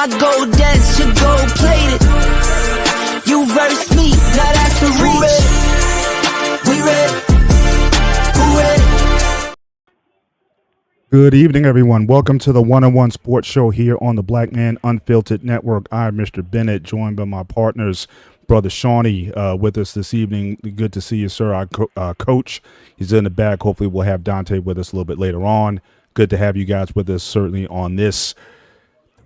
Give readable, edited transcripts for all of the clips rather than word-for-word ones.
My gold dance, your gold plated. You verse me, now that's a reach. We ready. Who ready? Good evening, everyone. Welcome to the One-on-One Sports Show here on the Black Man Unfiltered Network. I'm Mr. Bennett, joined by my partners, Brother Shawnee, with us this evening. Good to see you, sir. Our coach, he's in the back. Hopefully we'll have Dante with us a little bit later on. Good to have you guys with us, certainly on this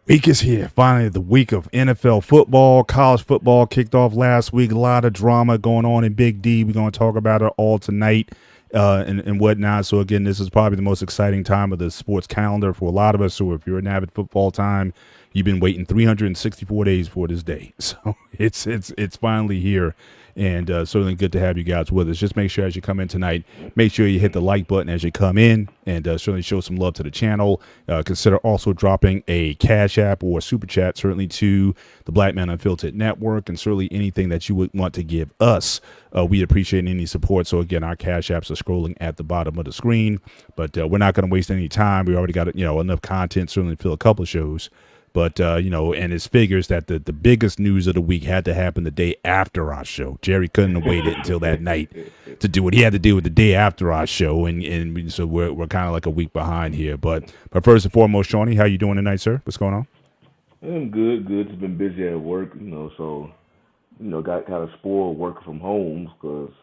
week is here. Finally, the week of NFL football. College football kicked off last week. A lot of drama going on in Big D. We're going to talk about it all tonight and whatnot. So, again, this is probably the most exciting time of the sports calendar for a lot of us. So, if you're an avid football time, you've been waiting 364 days for this day. So, it's finally here. And certainly good to have you guys with us. Just make sure as you come in tonight, make sure you hit the like button as you come in, and certainly show some love to the channel. Consider also dropping a Cash App or a Super Chat, certainly to the Black Man Unfiltered Network, and certainly anything that you would want to give us. We appreciate any support. So, again, our Cash Apps are scrolling at the bottom of the screen, but we're not going to waste any time. We already got enough content, certainly to fill a couple of shows. But, and it figures that the biggest news of the week had to happen the day after our show. Jerry couldn't have waited until that night to do what he had to do with the day after our show. And so we're kind of like a week behind here. But first and foremost, Shawnee, how you doing tonight, sir? What's going on? I'm good. It's been busy at work, so, got kind of spoiled working from home because,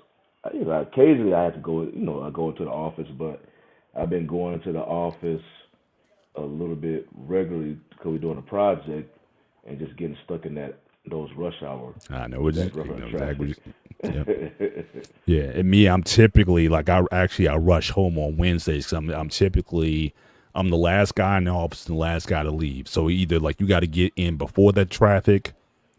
occasionally I have to go, I go into the office, but I've been going to the office a little bit regularly because we're doing a project and just getting stuck in those rush hours. I know. Yeah, and me, I'm typically like I rush home on Wednesdays. 'Cause I'm the last guy in the office and the last guy to leave. So either like you got to get in before that traffic,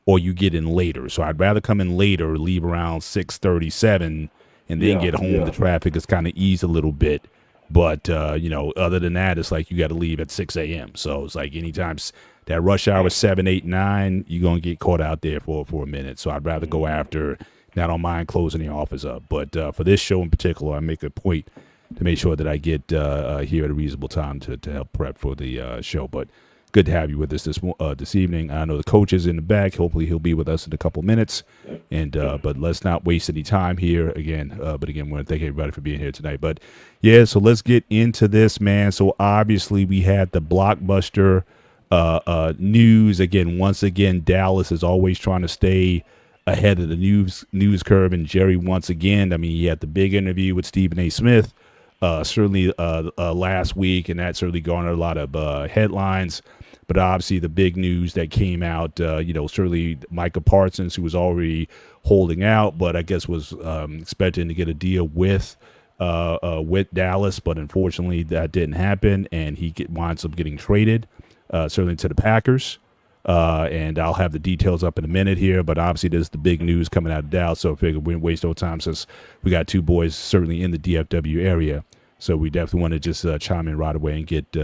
or you get in later. So I'd rather come in later, leave around 6:37, and then get home. The traffic is kind of eased a little bit. But, other than that, it's like you got to leave at 6 a.m. So it's like anytime that rush hour 7, 8, 9, you're going to get caught out there for a minute. So I'd rather go after. I don't mind closing the office up. But for this show in particular, I make a point to make sure that I get here at a reasonable time to help prep for the show. But good to have you with us this evening. I know the coach is in the back. Hopefully he'll be with us in a couple minutes. And but let's not waste any time here again. But again, I want to thank everybody for being here tonight. But yeah, so let's get into this, man. So obviously we had the blockbuster news again. Once again, Dallas is always trying to stay ahead of the news curve. And Jerry, once again, I mean, he had the big interview with Stephen A. Smith certainly last week, and that certainly garnered a lot of headlines. But obviously the big news that came out, certainly Micah Parsons, who was already holding out, but I guess was expecting to get a deal with Dallas, but unfortunately that didn't happen, and he winds up getting traded, certainly to the Packers. And I'll have the details up in a minute here, but obviously there's the big news coming out of Dallas, so I figured we didn't waste no time since we got two boys certainly in the DFW area. So we definitely want to just chime in right away and get,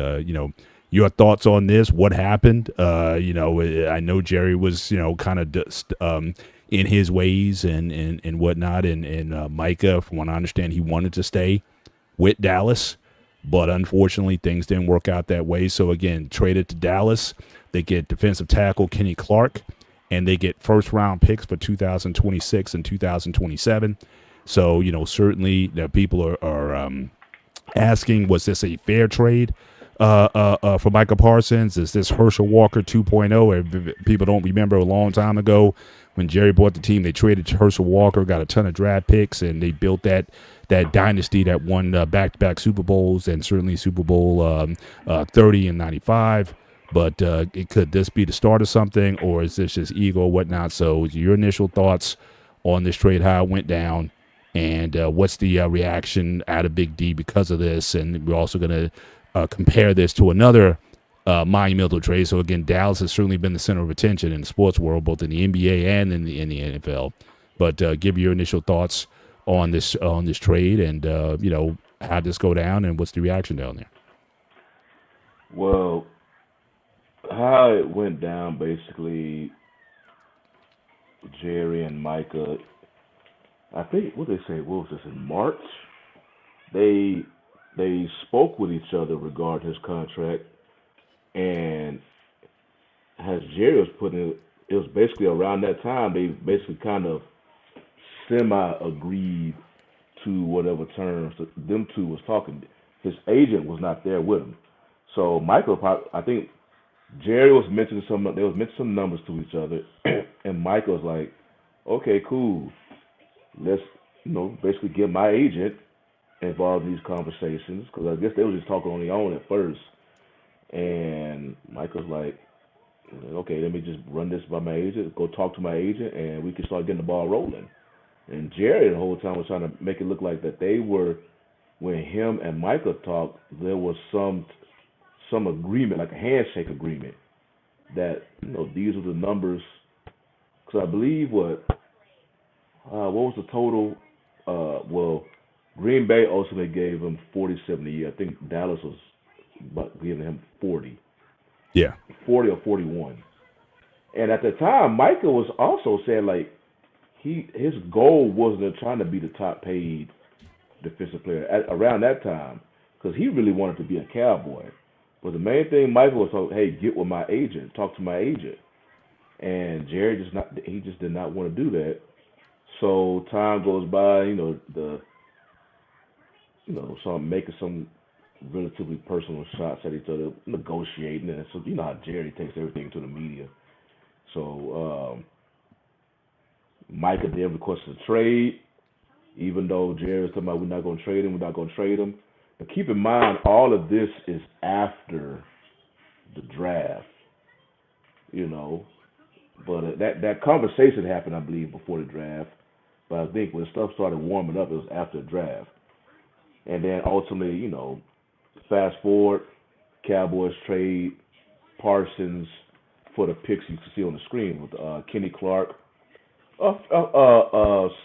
your thoughts on this. What happened? I know Jerry was, kind of in his ways and whatnot. And Micah, from what I understand, he wanted to stay with Dallas. But unfortunately, things didn't work out that way. So, again, traded to Dallas. They get defensive tackle Kenny Clark, and they get first-round picks for 2026 and 2027. So, certainly people are asking, was this a fair trade for Micah Parsons? Is this Herschel Walker 2.0? If people don't remember, a long time ago when Jerry bought the team, they traded Herschel Walker, got a ton of draft picks, and they built that dynasty that won back-to-back Super Bowls, and certainly Super Bowl 30 and 95. But could this be the start of something, or is this just ego or whatnot? So your initial thoughts on this trade, how it went down, and what's the reaction out of Big D because of this? And we're also going to compare this to another monumental trade. So, again, Dallas has certainly been the center of attention in the sports world, both in the NBA and in the NFL. But give your initial thoughts on this trade, and how this go down, and what's the reaction down there? Well, how it went down, basically, Jerry and Micah, I think, what was this, in March? They spoke with each other regarding his contract, and as Jerry was putting it, it was basically around that time they basically kind of semi agreed to whatever terms that them two was talking. His agent was not there with him, so Michael, I think Jerry was mentioning some. They was mentioning some numbers to each other, and Michael was like, "Okay, cool. Let's basically get my agent involved in these conversations because I guess they were just talking on their own at first." And Michael's like, "Okay, let me just run this by my agent. Go talk to my agent, and we can start getting the ball rolling." And Jerry the whole time was trying to make it look like that they were when him and Michael talked, there was some agreement, like a handshake agreement, that these are the numbers. Because I believe what was the total? Well, Green Bay ultimately gave him 47 a year. I think Dallas was giving him 40, Yeah. 40 or 41. And at the time, Michael was also saying like his goal wasn't trying to be the top paid defensive player around that time because he really wanted to be a Cowboy. But the main thing Michael was like, hey, get with my agent, talk to my agent. And Jerry just did not want to do that. So time goes by, some making some relatively personal shots at each other, negotiating, and so you know how Jerry takes everything to the media. So Micah then requested a trade, even though Jerry was talking about we're not going to trade him, we're not going to trade him. But keep in mind, all of this is after the draft, you know. But that conversation happened, I believe, before the draft. But I think when stuff started warming up, it was after the draft. And then ultimately, fast forward, Cowboys trade Parsons for the picks you can see on the screen with Kenny Clark,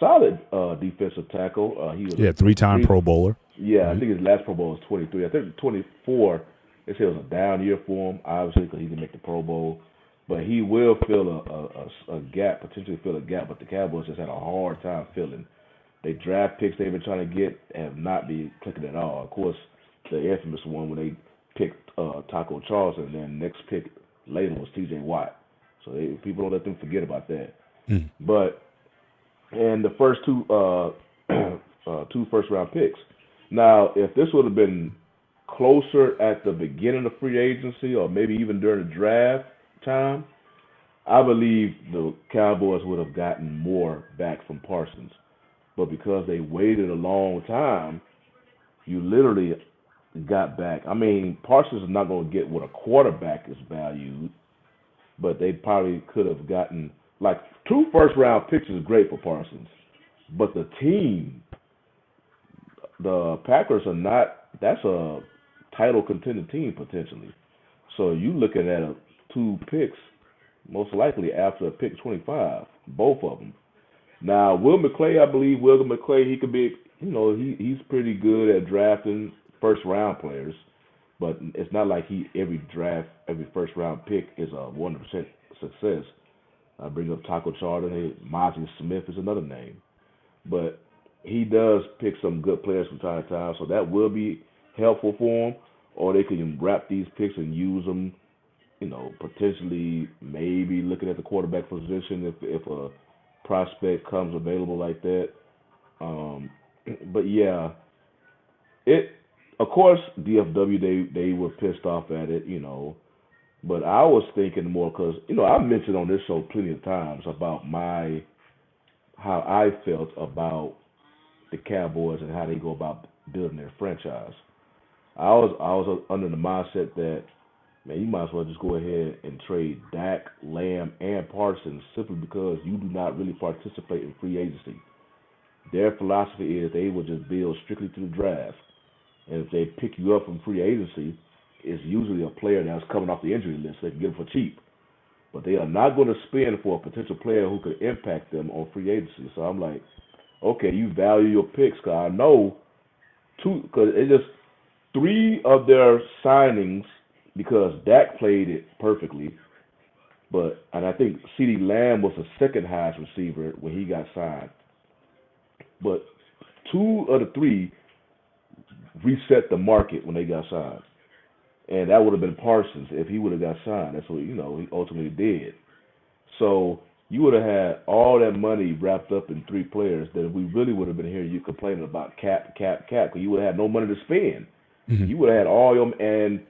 solid defensive tackle. He was Yeah, three-time Pro Bowler. Yeah, Right. I think his last Pro Bowl was 23. I think 24. They say it was a down year for him, obviously, because he didn't make the Pro Bowl. But he will fill a gap, potentially fill a gap. But the Cowboys just had a hard time filling. They draft picks they've been trying to get have not been clicking at all. Of course, the infamous one when they picked Taco Charleston, and then next pick later was T.J. Watt. So people don't let them forget about that. Mm. But and the first two first round picks. Now, if this would have been closer at the beginning of free agency, or maybe even during the draft time, I believe the Cowboys would have gotten more back from Parsons. But because they waited a long time, you literally got back. I mean, Parsons is not going to get what a quarterback is valued, but they probably could have gotten like 2 first round picks is great for Parsons, but the team, the Packers are not. That's a title contending team potentially. So you looking at 2 picks, most likely after pick 25, both of them. Now, Will McClay, I believe William McClay, he could be, he's pretty good at drafting first round players, but it's not like every first round pick is a 100% success. I bring up Taco Charlton, Monty Smith is another name, but he does pick some good players from time to time, so that will be helpful for him. Or they can wrap these picks and use them, potentially maybe looking at the quarterback position if a prospect comes available like that. But yeah, it. Of course, DFW they were pissed off at it, But I was thinking more because I mentioned on this show plenty of times about how I felt about the Cowboys and how they go about building their franchise. I was under the mindset that man, you might as well just go ahead and trade Dak, Lamb, and Parsons simply because you do not really participate in free agency. Their philosophy is they will just build strictly to the draft. And if they pick you up from free agency, it's usually a player that's coming off the injury list. They can get them for cheap. But they are not going to spend for a potential player who could impact them on free agency. So I'm like, okay, you value your picks because I know because it's just 3 of their signings because Dak played it perfectly. And I think CeeDee Lamb was the second highest receiver when he got signed. But 2 of the 3 reset the market when they got signed. and that would have been Parsons if he would have got signed. That's what he ultimately did. So you would have had all that money wrapped up in three players that we really would have been hearing you complaining about cap, cap, cap, because you would have had no money to spend. Mhm. You would have had all your and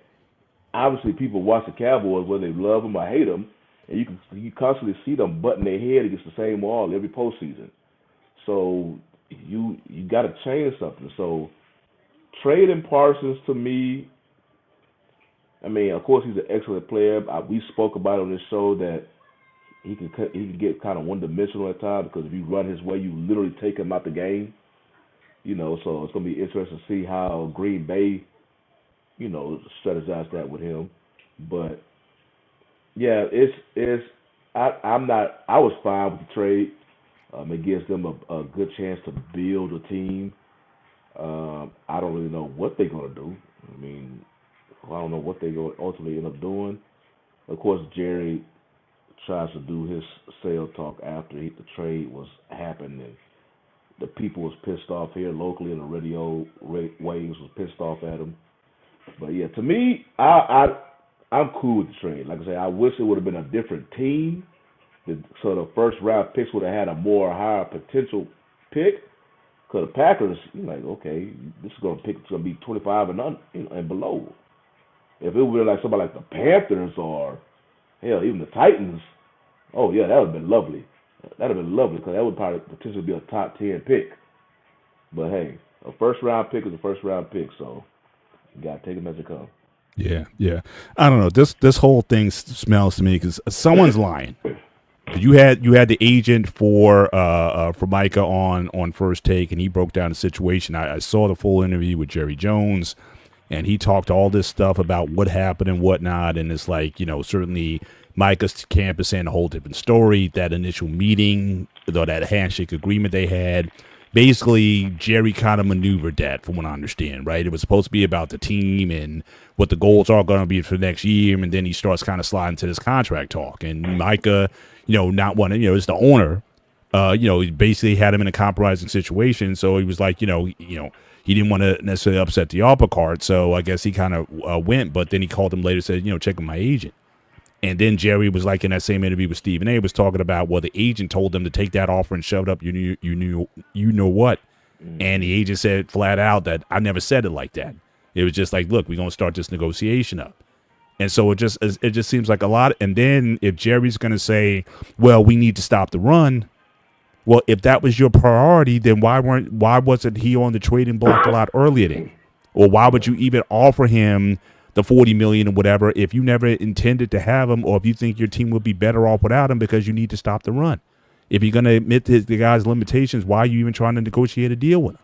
obviously people watch the Cowboys whether they love them or hate them, and you constantly see them butting their head against the same wall every postseason. So you got to change something. So trading Parsons to me, I mean, of course he's an excellent player. We spoke about on this show that he can get kind of one dimensional at times because if you run his way, you literally take him out the game. So it's gonna be interesting to see how Green Bay, strategize that with him. But yeah, I'm not. I was fine with the trade. It gives them a good chance to build a team. I don't really know what they're gonna do. I mean, I don't know what they're going to ultimately end up doing. Of course, Jerry tries to do his sale talk after the trade was happened, and the people was pissed off here locally, and the radio waves was pissed off at him. But yeah, to me, I'm cool with the trade. Like I say, I wish it would have been a different team. So the first round picks would have had a more higher potential pick. Because the Packers, you're like, okay, this is gonna be 25 and below. If it would have been like somebody like the Panthers or hell, even the Titans, oh yeah, that would have been lovely. That'd have been lovely because that would probably potentially be a top 10 pick. But hey, a first round pick is a first round pick, so you gotta take them as they come. Yeah, yeah. I don't know. This whole thing smells to me because someone's lying. You had the agent for Micah on First Take, and he broke down the situation. I saw the full interview with Jerry Jones, and he talked all this stuff about what happened and whatnot. And it's like, certainly Micah's camp is saying a whole different story. That initial meeting, though, that handshake agreement they had, basically Jerry kind of maneuvered that, from what I understand, right? It was supposed to be about the team and what the goals are going to be for the next year, and then he starts kind of sliding to this contract talk. And Micah, not wanting, is the owner, he basically had him in a compromising situation. So he was like, he didn't want to necessarily upset the apple cart. So I guess he kind of went, but then he called him later and said, check with my agent. And then Jerry was like in that same interview with Stephen A. was talking about, well, the agent told them to take that offer and shove it up. You know what? And the agent said flat out that I never said it like that. It was just like, look, we're gonna start this negotiation up. And so it just seems like a lot. And then if Jerry's gonna say, well, we need to stop the run. Well, if that was your priority, then why wasn't he on the trading block a lot earlier then? Or why would you even offer him the $40 million or whatever if you never intended to have him, or if you think your team would be better off without him because you need to stop the run? If you're going to admit to the guy's limitations, why are you even trying to negotiate a deal with him?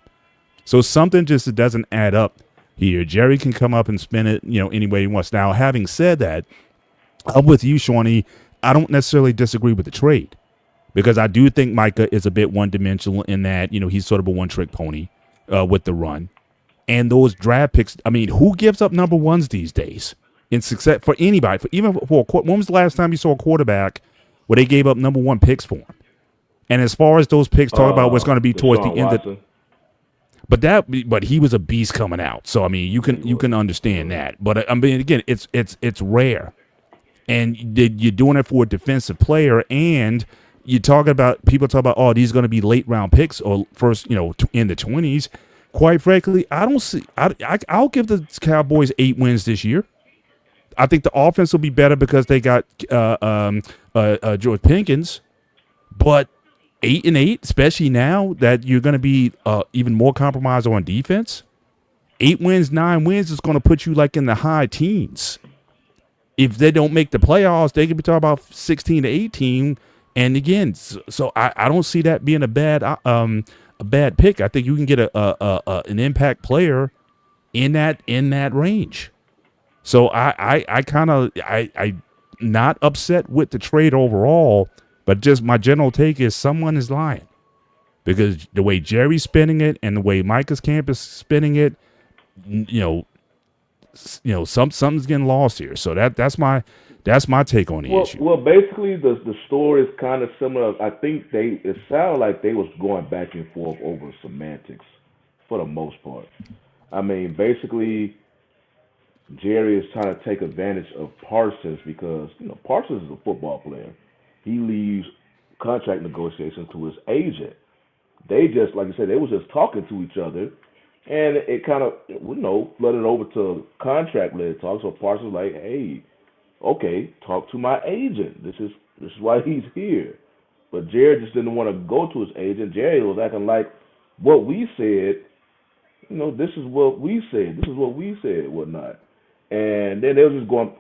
So something just doesn't add up here. Jerry can come up and spin it, any way he wants. Now, having said that, I'm with you, Shawnee. I don't necessarily disagree with the trade because I do think Micah is a bit one-dimensional in that, he's sort of a one-trick pony with the run. And those draft picks, I mean, who gives up number ones these days in success for anybody? When was the last time you saw a quarterback where they gave up number one picks for him? And as far as those picks, talk about what's going to be towards the end of, but he was a beast coming out. So I mean, you can understand that. But I mean, again, it's rare, and you're doing it for a defensive player, and you talk about people talk about, oh, these are going to be late round picks or first, in the 20s. Quite frankly, I don't see. I'll give the Cowboys 8 wins this year. I think the offense will be better because they got George Pickens, but 8-8, especially now that you're going to be even more compromised on defense. 8 wins, 9 wins is going to put you like in the high teens. If they don't make the playoffs, they could be talking about 16 to 18. And again, so I don't see that being a bad pick. I think you can get an impact player in that range. So I not upset with the trade overall, but just my general take is someone is lying because the way Jerry's spinning it and the way Micah's camp is spinning it, something's getting lost here. So that's my take on the issue. Well, basically the story is kind of similar. I think it sounded like they was going back and forth over semantics for the most part. I mean, basically Jerry is trying to take advantage of Parsons because Parsons is a football player. He leaves contract negotiations to his agent. They just, like I said, they was just talking to each other, and it kind of flooded over to contract related talk. So Parsons like, hey, okay, talk to my agent. This is why he's here. But Jared just didn't want to go to his agent. Jared was acting like what we said. This is what we said. This is what we said, whatnot. And then they was just going,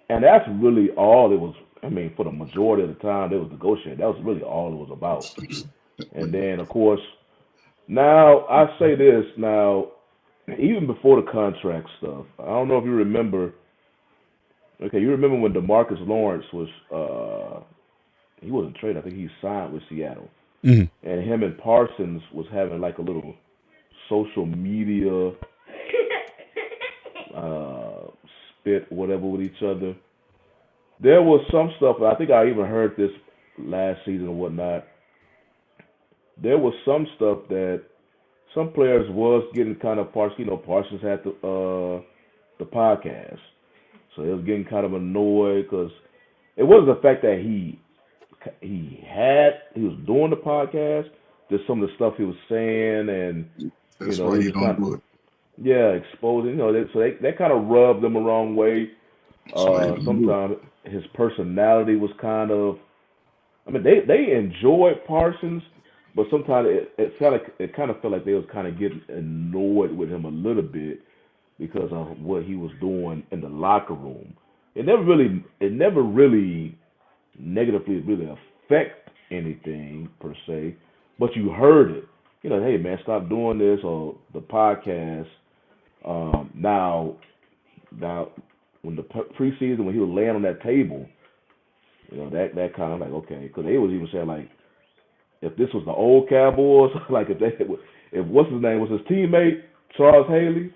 and that's really all it was. I mean, for the majority of the time they was negotiating. That was really all it was about. And then, of course, now I say this now, even before the contract stuff. I don't know if you remember. Okay, you remember when DeMarcus Lawrence was he wasn't traded. I think he signed with Seattle, and him and Parsons was having like a little social media spit whatever with each other. There was some stuff. I think I even heard this last season or whatnot. There was some stuff that some players was getting kind of Parsons. Parsons had the podcast, so they was getting kind of annoyed because it wasn't the fact that he was doing the podcast, just some of the stuff he was saying, and that's why you don't do it. Yeah, exposing. So they kind of rubbed them the wrong way. Sometimes his personality was kind of. I mean, they enjoyed Parsons, but sometimes it kind of felt like they was kind of getting annoyed with him a little bit because of what he was doing in the locker room. It never really negatively really affect anything per se, but you heard it. Hey man, stop doing this or the podcast. Now when the preseason when he was laying on that table, that kind of like okay, because they was even saying like if this was the old Cowboys, like if what's his name was his teammate Charles Haley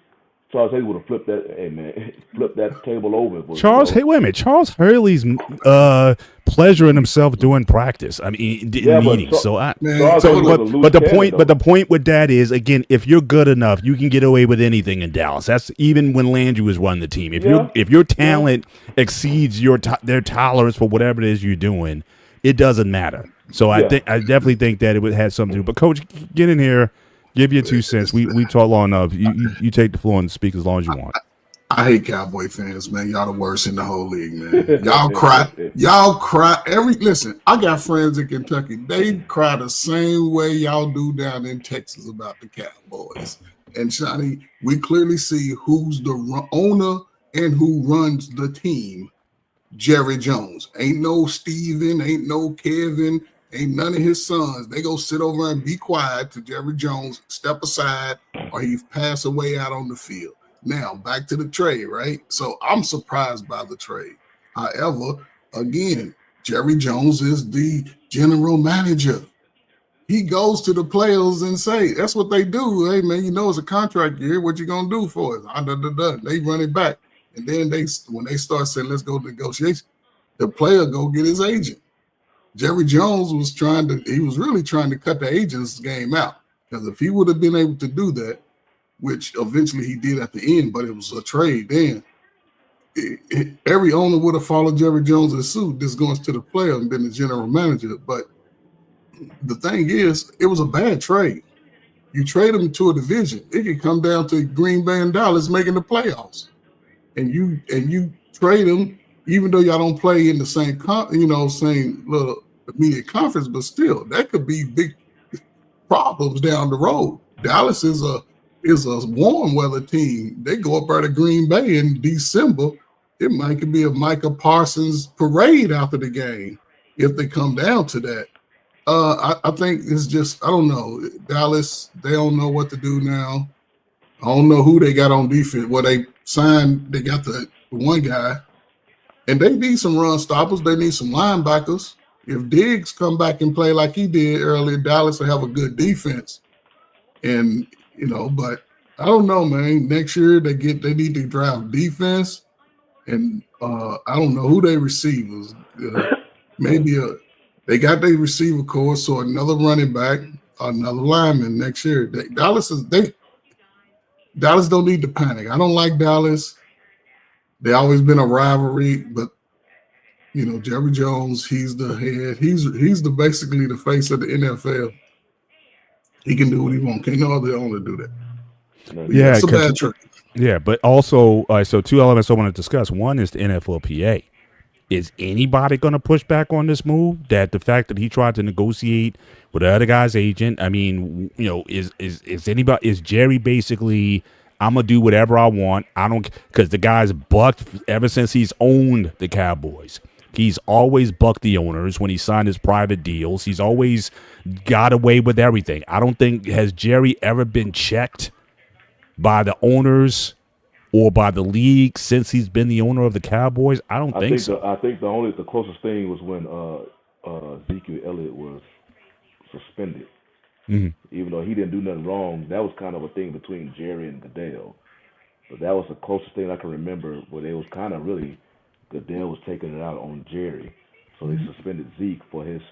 would have flipped that. Hey man, flipped that table over. Wait a minute. Charles Hurley's pleasuring himself doing practice. I mean, in meetings. But the point with that is again, if you're good enough, you can get away with anything in Dallas. That's even when Landry was running the team. If your talent exceeds their tolerance for whatever it is you're doing, it doesn't matter. So I definitely think that it would have something to do. But Coach, get in here. Give your 2 cents. We talk long enough. You take the floor and speak as long as you want. I hate Cowboy fans, man. Y'all the worst in the whole league, man. Y'all cry. Listen, I got friends in Kentucky. They cry the same way y'all do down in Texas about the Cowboys. And Shani, we clearly see who's the owner and who runs the team. Jerry Jones. Ain't no Steven, ain't no Kevin. Ain't none of his sons. They go sit over and be quiet till Jerry Jones step aside or he pass away out on the field. Now, back to the trade, right? So I'm surprised by the trade. However, again, Jerry Jones is the general manager. He goes to the players and say, that's what they do. Hey, man, it's a contract year. What you going to do for us? They run it back. And then when they start saying, let's go to negotiation, the player go get his agent. Jerry Jones was really trying to cut the agent's game out because if he would have been able to do that, which eventually he did at the end, but it was a trade then, every owner would have followed Jerry Jones' suit. This goes to the player and been the general manager. But the thing is, it was a bad trade. You trade him to a division. It could come down to Green Bay and Dallas making the playoffs. And you trade him, even though y'all don't play in the same same little immediate conference, but still, that could be big problems down the road. Dallas is a warm weather team. They go up there to Green Bay in December. It might be a Micah Parsons parade after the game if they come down to that. I think it's just, I don't know. Dallas, they don't know what to do now. I don't know who they got on defense. Well, they got the one guy. And they need some run stoppers. They need some linebackers. If Diggs come back and play like he did earlier, Dallas will have a good defense. And, but I don't know, man. Next year they need to draft defense. And I don't know who they receivers. Maybe they got their receiver core, so another running back, another lineman next year. Dallas don't need to panic. I don't like Dallas. They always been a rivalry, but Jerry Jones, he's the head. He's the basically the face of the NFL. He can do what he wants. Can't no other owner do that. No, But yeah, Yeah, it's a because bad trade. yeah, but also, so two elements I want to discuss. One is the NFLPA. Is anybody going to push back on this move? That the fact that he tried to negotiate with the other guy's agent. I mean, is anybody? Is Jerry basically? I'm gonna do whatever I want. I don't because the guy's bucked ever since he's owned the Cowboys. He's always bucked the owners when he signed his private deals. He's always got away with everything. I don't think has Jerry ever been checked by the owners or by the league since he's been the owner of the Cowboys? I don't think so. I think the closest thing was when Ezekiel Elliott was suspended. Even though he didn't do nothing wrong, that was kind of a thing between Jerry and Goodell. But that was the closest thing I can remember where it was kind of really Goodell was taking it out on Jerry. So they suspended Zeke for his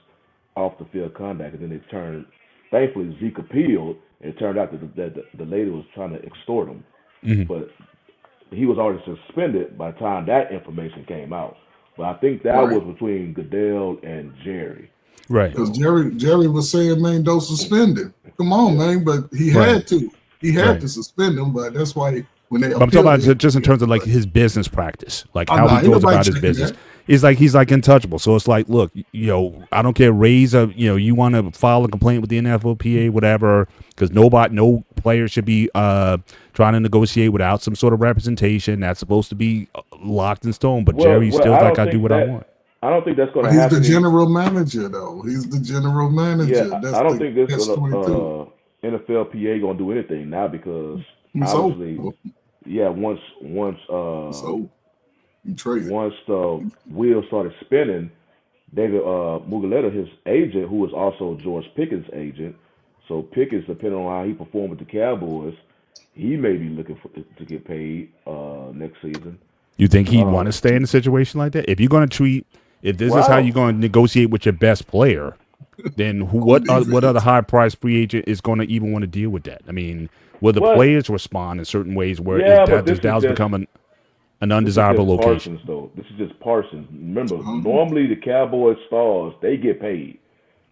off the field conduct, and then they turned. Thankfully, Zeke appealed, and it turned out that the lady was trying to extort him. But he was already suspended by the time that information came out. But I think that was between Goodell and Jerry. Right. Because Jerry was saying, man, don't suspend him. Come on, man. But he had to. He had to suspend him, but that's why when they I'm talking about just in terms of like his business practice, like how he goes about his business. That. It's like he's like untouchable. So it's like, look, I don't care. Raise a, you want to file a complaint with the NFLPA, whatever, because no player should be trying to negotiate without some sort of representation. That's supposed to be locked in stone. But Jerry's still like, I do what I want. I don't think that's going to happen. happen. He's the general manager, though. He's the general manager. Yeah, I don't think this NFLPA going to do anything now because obviously, once the wheels started spinning, David Mugoleta, his agent, who was also George Pickens' agent, so Pickens, depending on how he performed with the Cowboys, he may be looking to get paid next season. You think he'd want to stay in a situation like that? If you're going to treat, if this is how you're going to negotiate with your best player, then what other high-priced free agent is going to even want to deal with that? I mean, will the players respond in certain ways where does Dallas become an undesirable location? Parsons, though. This is just Parsons. Remember, normally the Cowboys stars, they get paid.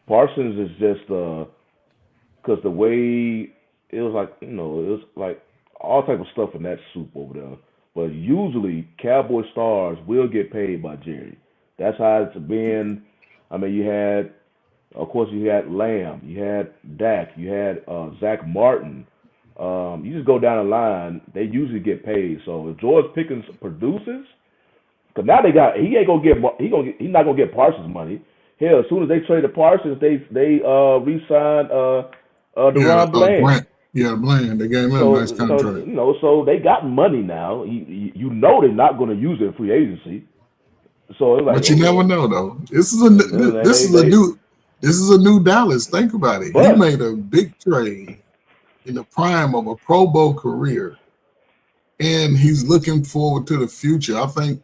Parsons is just because the way it was like, it was like all type of stuff in that soup over there. But usually Cowboy stars will get paid by Jerry. That's how it's been. I mean, you had Lamb, you had Dak, you had Zach Martin. You just go down the line, they usually get paid. So if George Pickens produces, because now he's not gonna get Parsons money. Hell, as soon as they traded Parsons, they re-signed DeRon Bland. Bland. They gave him a nice contract. So they got money now. They're not going to use it in free agency. So it's like, but you never know though. This is a new Dallas. Think about it. He made a big trade in the prime of a Pro Bowl career, and he's looking forward to the future. I think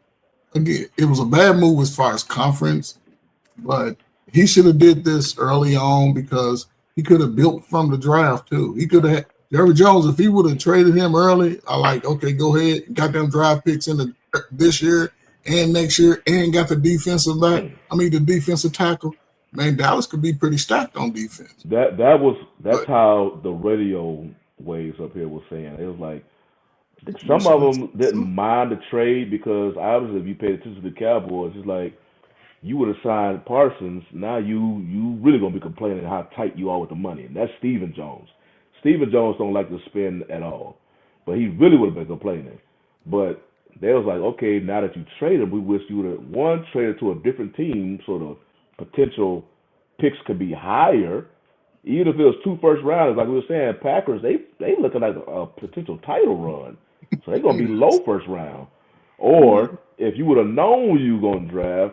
again, it was a bad move as far as conference, but he should have did this early on because he could have built from the draft too. He could have Jerry Jones, if he would have traded him early, okay, go ahead, got them draft picks in this year and next year, and got the the defensive tackle. Man, Dallas could be pretty stacked on defense. That's how the radio waves up here was saying. It was like some of them didn't mind the trade because obviously if you paid attention to the Cowboys, it's like you would have signed Parsons. Now you really gonna be complaining how tight you are with the money, and that's Stephen Jones. Stephen Jones don't like to spend at all, but he really would have been complaining. But they was like, okay, now that you traded, we wish you would have traded to a different team, so the potential picks could be higher. Even if it was 2 first rounders, like we were saying, Packers they looking like a potential title run, so they're gonna be low first round. Or if you would have known you were going to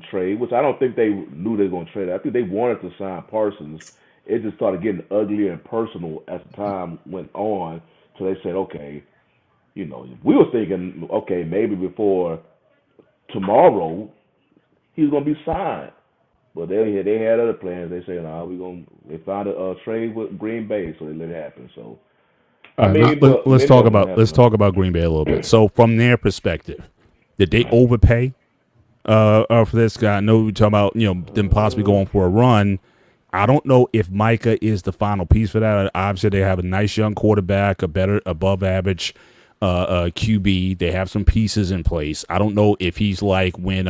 trade, which I don't think they knew they were going to trade. I think they wanted to sign Parsons. It just started getting uglier and personal as time went on. So they said, okay, we were thinking, okay, maybe before tomorrow he's going to be signed. But they had other plans. They said, they found a trade with Green Bay, so they let it happen. So All right, let's talk about Green Bay a little bit. So from their perspective, did they overpay for this guy? I know we're talking about them possibly going for a run. I don't know if Micah is the final piece for that. Obviously, they have a nice young quarterback, a better above average QB. They have some pieces in place. I don't know if he's like when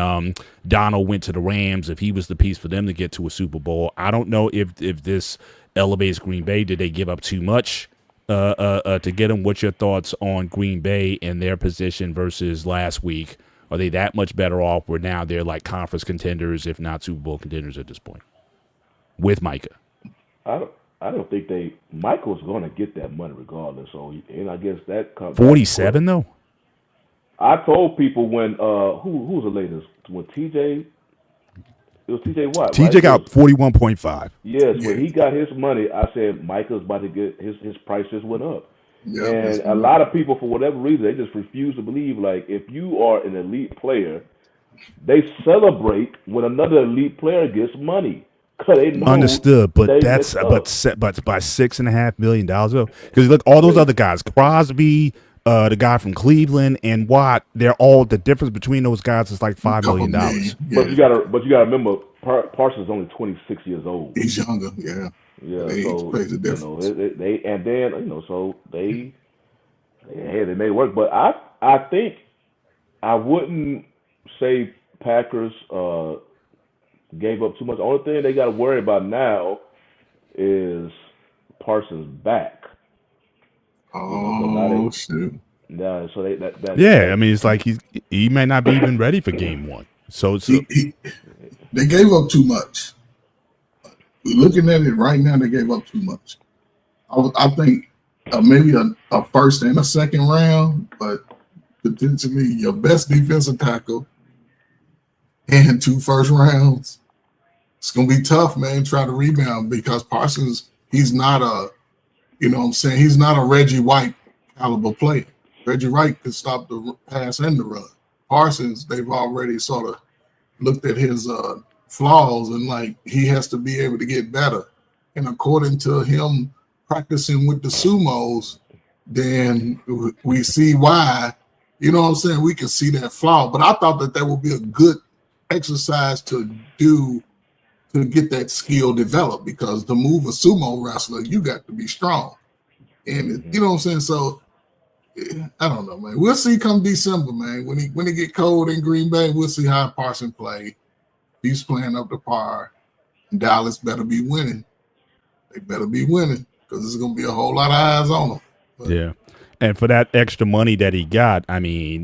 Donald went to the Rams, if he was the piece for them to get to a Super Bowl. I don't know if this elevates Green Bay. Did they give up too much to get him? What's your thoughts on Green Bay and their position versus last week? Are they that much better off where now they're like conference contenders, if not Super Bowl contenders at this point, with Micah? I don't think Michael's going to get that money regardless. So, and I guess that comes 47 though. I told people when who's the latest when TJ. It was TJ Watt. TJ right? got 41.5. Yes, when he got his money, I said Michael's about to get his price just went up. Yeah, and a lot of people, for whatever reason, they just refuse to believe. Like, if you are an elite player, they celebrate when another elite player gets money. They know understood, but but by $6.5 million though, because look, all those other guys, Crosby, the guy from Cleveland, and Watt, they're all, the difference between those guys is like $5 million. Yeah. But you gotta remember, Parsons is only 26 years old. He's younger, yeah. Yeah, so plays a difference. They may work, but I think I wouldn't say Packers gave up too much. The only thing they got to worry about now is Parsons back. Oh, shoot. Yeah, so I mean, it's like he may not be even ready for game one. So they gave up too much. Looking at it right now, they gave up too much. I think maybe a first and a second round, but potentially your best defensive tackle and 2 first rounds. It's going to be tough, man, try to rebound because Parsons, he's not he's not a Reggie White caliber player. Reggie White could stop the pass and the run. Parsons, they've already sort of looked at his flaws and like he has to be able to get better. And according to him practicing with the sumos, then we see why. You know what I'm saying? We can see that flaw. But I thought that would be a good exercise to do to get that skill developed, because to move a sumo wrestler, you got to be strong. And you know what I'm saying? So I don't know, man. We'll see come December, man. When it get cold in Green Bay, we'll see how Parsons play. He's playing up to par. Dallas better be winning. They better be winning because there's going to be a whole lot of eyes on them. But, yeah. And for that extra money that he got, I mean,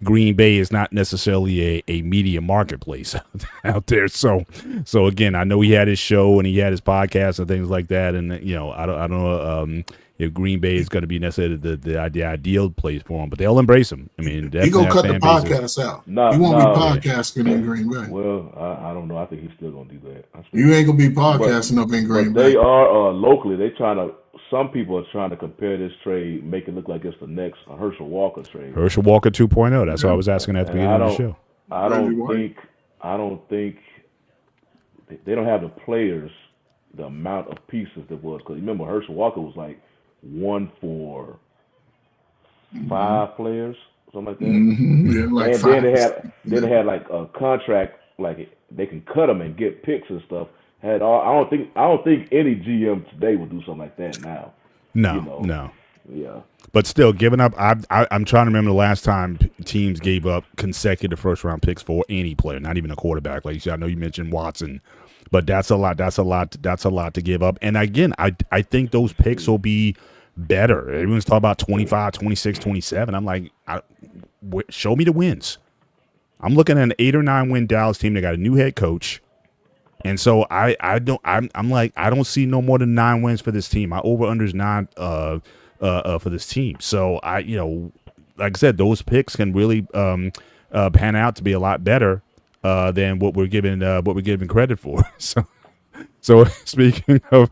Green Bay is not necessarily a media marketplace out there. So again, I know he had his show and he had his podcast and things like that. And, I don't know if Green Bay is going to be necessarily the ideal place for him, but they'll embrace him. I mean, he's going to cut the podcast out. He won't be podcasting in Green Bay. Well, I don't know. I think he's still going to do that. You ain't going to be podcasting up in Green Bay. They are locally. Some people are trying to compare this trade, make it look like it's the next Herschel Walker trade. Herschel Walker 2.0. That's what I was asking at the beginning of the show. I don't think they don't have the players, the amount of pieces that was. Because remember, Herschel Walker was like 1 for 5 players, something like that. Mm-hmm. Yeah, like and 5. then they had like a contract, like they can cut them and get picks and stuff. I don't think any GM today would do something like that now. No. Yeah. But still, giving up. I'm trying to remember the last time teams gave up consecutive first round picks for any player, not even a quarterback. Like I know you mentioned Watson, but that's a lot. That's a lot to give up. And again, I think those picks will be better. Everyone's talking about 25, 26, 27. I'm like, show me the wins. I'm looking at an 8 or 9 win Dallas team. They got a new head coach. And so I'm like, I don't see no more than 9 wins for this team. My over-under is 9 for this team. So like I said, those picks can really pan out to be a lot better than what we're giving credit for. So speaking of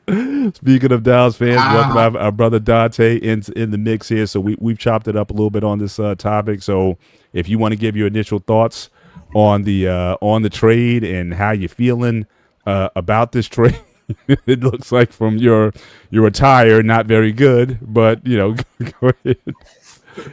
Dallas fans, welcome our brother Dante in the mix here. So we've chopped it up a little bit on this topic. So if you want to give your initial thoughts on the trade and how you're feeling about this trade, It looks like from your attire, not very good, but go ahead.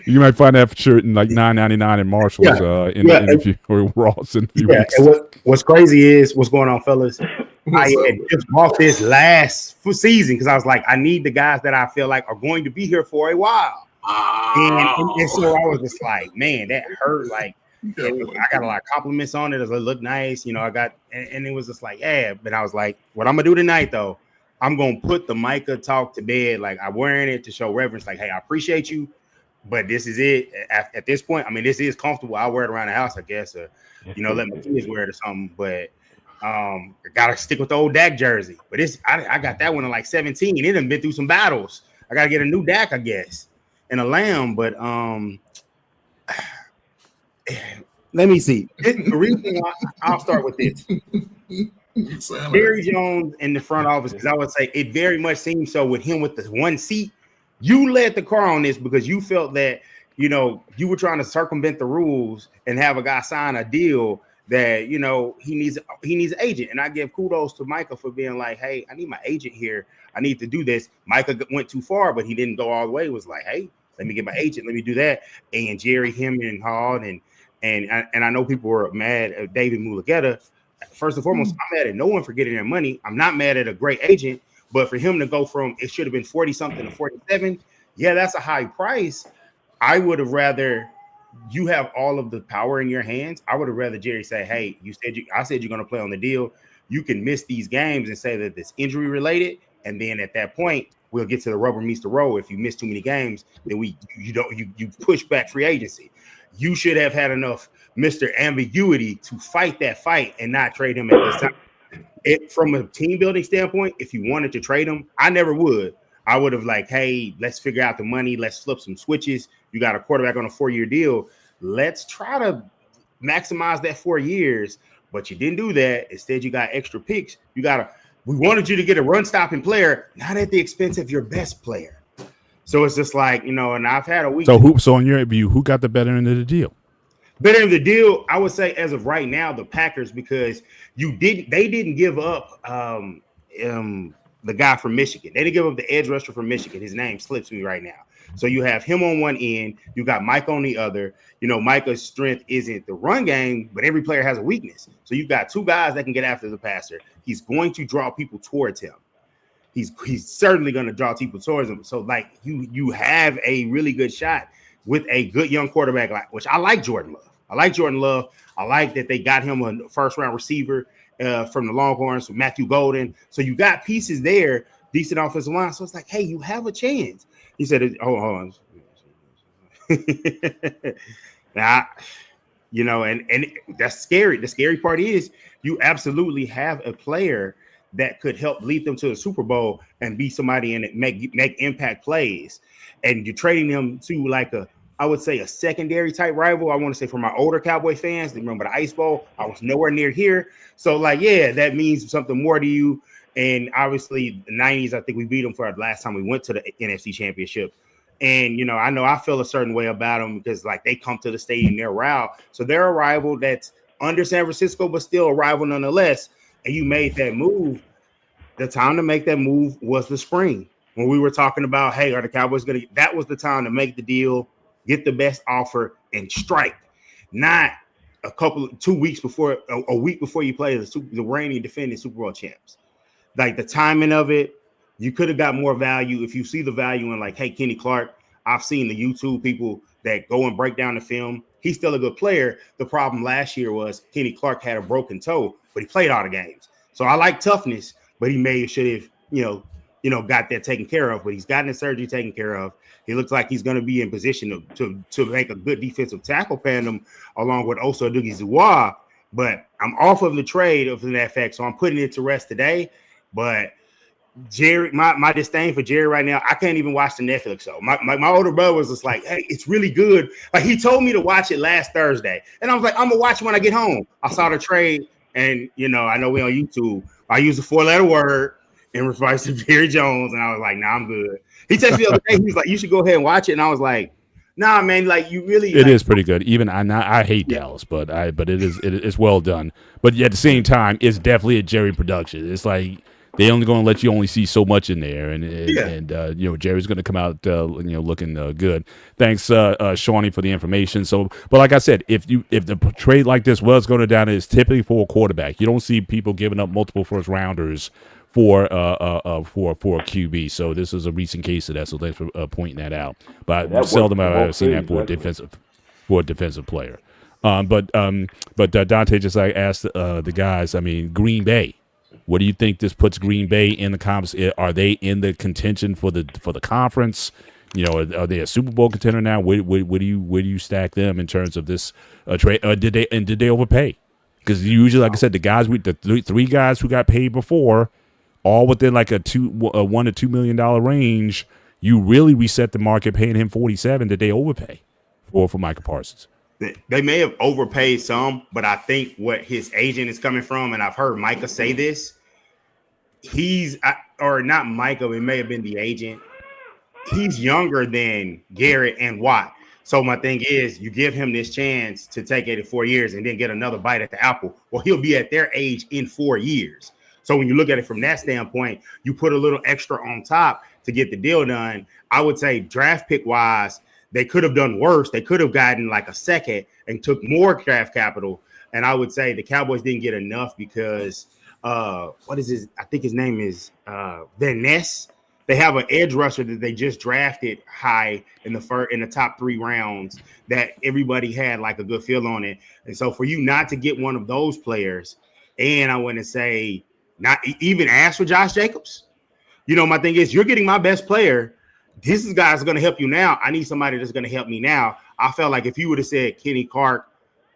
You might find that shirt in like $9.99 in Marshalls in a few or Ross in a few Yeah, weeks. and what's crazy is what's going on, fellas. What's I up, had bro? just bought this last season because I was like, I need the guys that I feel like are going to be here for a while. And so I was just like, man, that hurt. Like, I got a lot of compliments on it. It looked nice. I got, and it was just like, yeah. But I was like, what I'm going to do tonight, though, I'm going to put the Micah talk to bed. Like, I'm wearing it to show reverence. Like, hey, I appreciate you, but this is it. At this point, I mean, this is comfortable. I wear it around the house, I guess, or, let my kids wear it or something. But I got to stick with the old Dak jersey. But I got that one in like 17. It done been through some battles. I got to get a new Dak, I guess, and a lamb. But let me see. The reason I'll start with this. Jerry Jones in the front office, because I would say it very much seems so with him with the one seat. You led the car on this because you felt that, you were trying to circumvent the rules and have a guy sign a deal that, he needs an agent. And I give kudos to Micah for being like, hey, I need my agent here. I need to do this. Micah went too far, but he didn't go all the way. It was like, hey, let me get my agent. Let me do that. And Jerry, him and Hall and I know people were mad at David Mulugeta. First and foremost, I'm mad at no one for getting their money. I'm not mad at a great agent, but for him to go from it should have been 40 something to 47, yeah, that's a high price. I would have rather you have all of the power in your hands. I would have rather Jerry say, hey, I said you're going to play on the deal. You can miss these games and say that it's injury related, and then at that point we'll get to the rubber meets the road. If you miss too many games, then you push back free agency. You should have had enough Mr. Ambiguity to fight that fight and not trade him at this time. From a team building standpoint, if you wanted to trade him, I never would. I would have like, hey, let's figure out the money. Let's flip some switches. You got a quarterback on a 4-year deal. Let's try to maximize that 4 years. But you didn't do that. Instead, you got extra picks. We wanted you to get a run stopping player, not at the expense of your best player. So it's just like, and I've had a week. So in your view, who got the better end of the deal? Better of the deal, I would say as of right now, the Packers, because they didn't give up the guy from Michigan. They didn't give up the edge rusher from Michigan. His name slips me right now. So you have him on one end, you got Mike on the other. Micah's strength isn't the run game, but every player has a weakness. So you've got two guys that can get after the passer. He's going to draw people towards him. He's certainly going to draw people towards him. So like you have a really good shot with a good young quarterback, which I like Jordan Love. I like that they got him a first-round receiver from the Longhorns, Matthew Golden. So you got pieces there, decent offensive line. So it's like, hey, you have a chance. He said, hold on. Now, and that's scary. The scary part is you absolutely have a player that could help lead them to the Super Bowl and be somebody in it, make impact plays. And you're trading them to I would say a secondary type rival. I want to say for my older Cowboy fans, they remember the Ice Bowl. I was nowhere near here. So that means something more to you. And obviously the 90s, I think we beat them for the last time we went to the NFC Championship. And, I know I feel a certain way about them because they come to the stadium, they're route. So they're a rival that's under San Francisco, but still a rival nonetheless. And you made that move. The time to make that move was the spring when we were talking about, hey, are the Cowboys going to, that was the time to make the deal, get the best offer and strike, not 2 weeks before, a week before you play the reigning defending Super Bowl champs. Like the timing of it, you could have got more value if you see the value in hey, Kenny Clark. I've seen the YouTube people that go and break down the film. He's still a good player. The problem last year was Kenny Clark had a broken toe, but he played all the games. So I like toughness, but he should have, got that taken care of. But he's gotten the surgery taken care of. He looks like he's going to be in position to make a good defensive tackle tandem along with Osa Odighizuwa. But I'm off of the trade of that fact, so I'm putting it to rest today. But Jerry, my disdain for Jerry right now, I can't even watch the Netflix show. My older brother was just like, hey, it's really good. Like he told me to watch it last Thursday. And I was like, I'm gonna watch it when I get home. I saw the trade, and I know we on YouTube. I used a 4-letter word in reference to Jerry Jones, and I was like, nah, I'm good. He texted me the other day, he was like, you should go ahead and watch it. And I was like, nah, man, you really it is pretty good. Even I hate Dallas, but it's well done. But at the same time, it's definitely a Jerry production. It's like They only going to let you only see so much in there, and Jerry's going to come out looking good. Thanks, Shawnee, for the information. So, but like I said, if the trade like this was going down, it's typically for a quarterback. You don't see people giving up multiple first rounders for a QB. So this is a recent case of that. So thanks for pointing that out. But seldom have I ever seen that for a defensive player. But Dante just asked the guys. I mean, Green Bay. What do you think this puts Green Bay in the conference? Are they in the contention for the conference? Are they a Super Bowl contender now? Where do you stack them in terms of this trade? Did they overpay? Because usually, like I said, the three guys who got paid before, all within like a $1 to $2 million range, you really reset the market paying him $47. Did they overpay for Micah Parsons? They may have overpaid some, but I think what his agent is coming from, and I've heard Micah say this, or not Micah, it may have been the agent. He's younger than Garrett and Watt. So my thing is, you give him this chance to take it in 4 years and then get another bite at the apple. Well, he'll be at their age in 4 years. So when you look at it from that standpoint, you put a little extra on top to get the deal done. I would say draft pick wise, they could have done worse. They could have gotten like a second and took more draft capital. And I would say the Cowboys didn't get enough because what is his? I think his name is Van Ness. They have an edge rusher that they just drafted high in the top 3 rounds that everybody had like a good feel on it. And so for you not to get one of those players, and I want to say not even ask for Josh Jacobs. My thing is you're getting my best player. This guy's going to help you now. I need somebody that's going to help me now. I felt like if you would have said Kenny Clark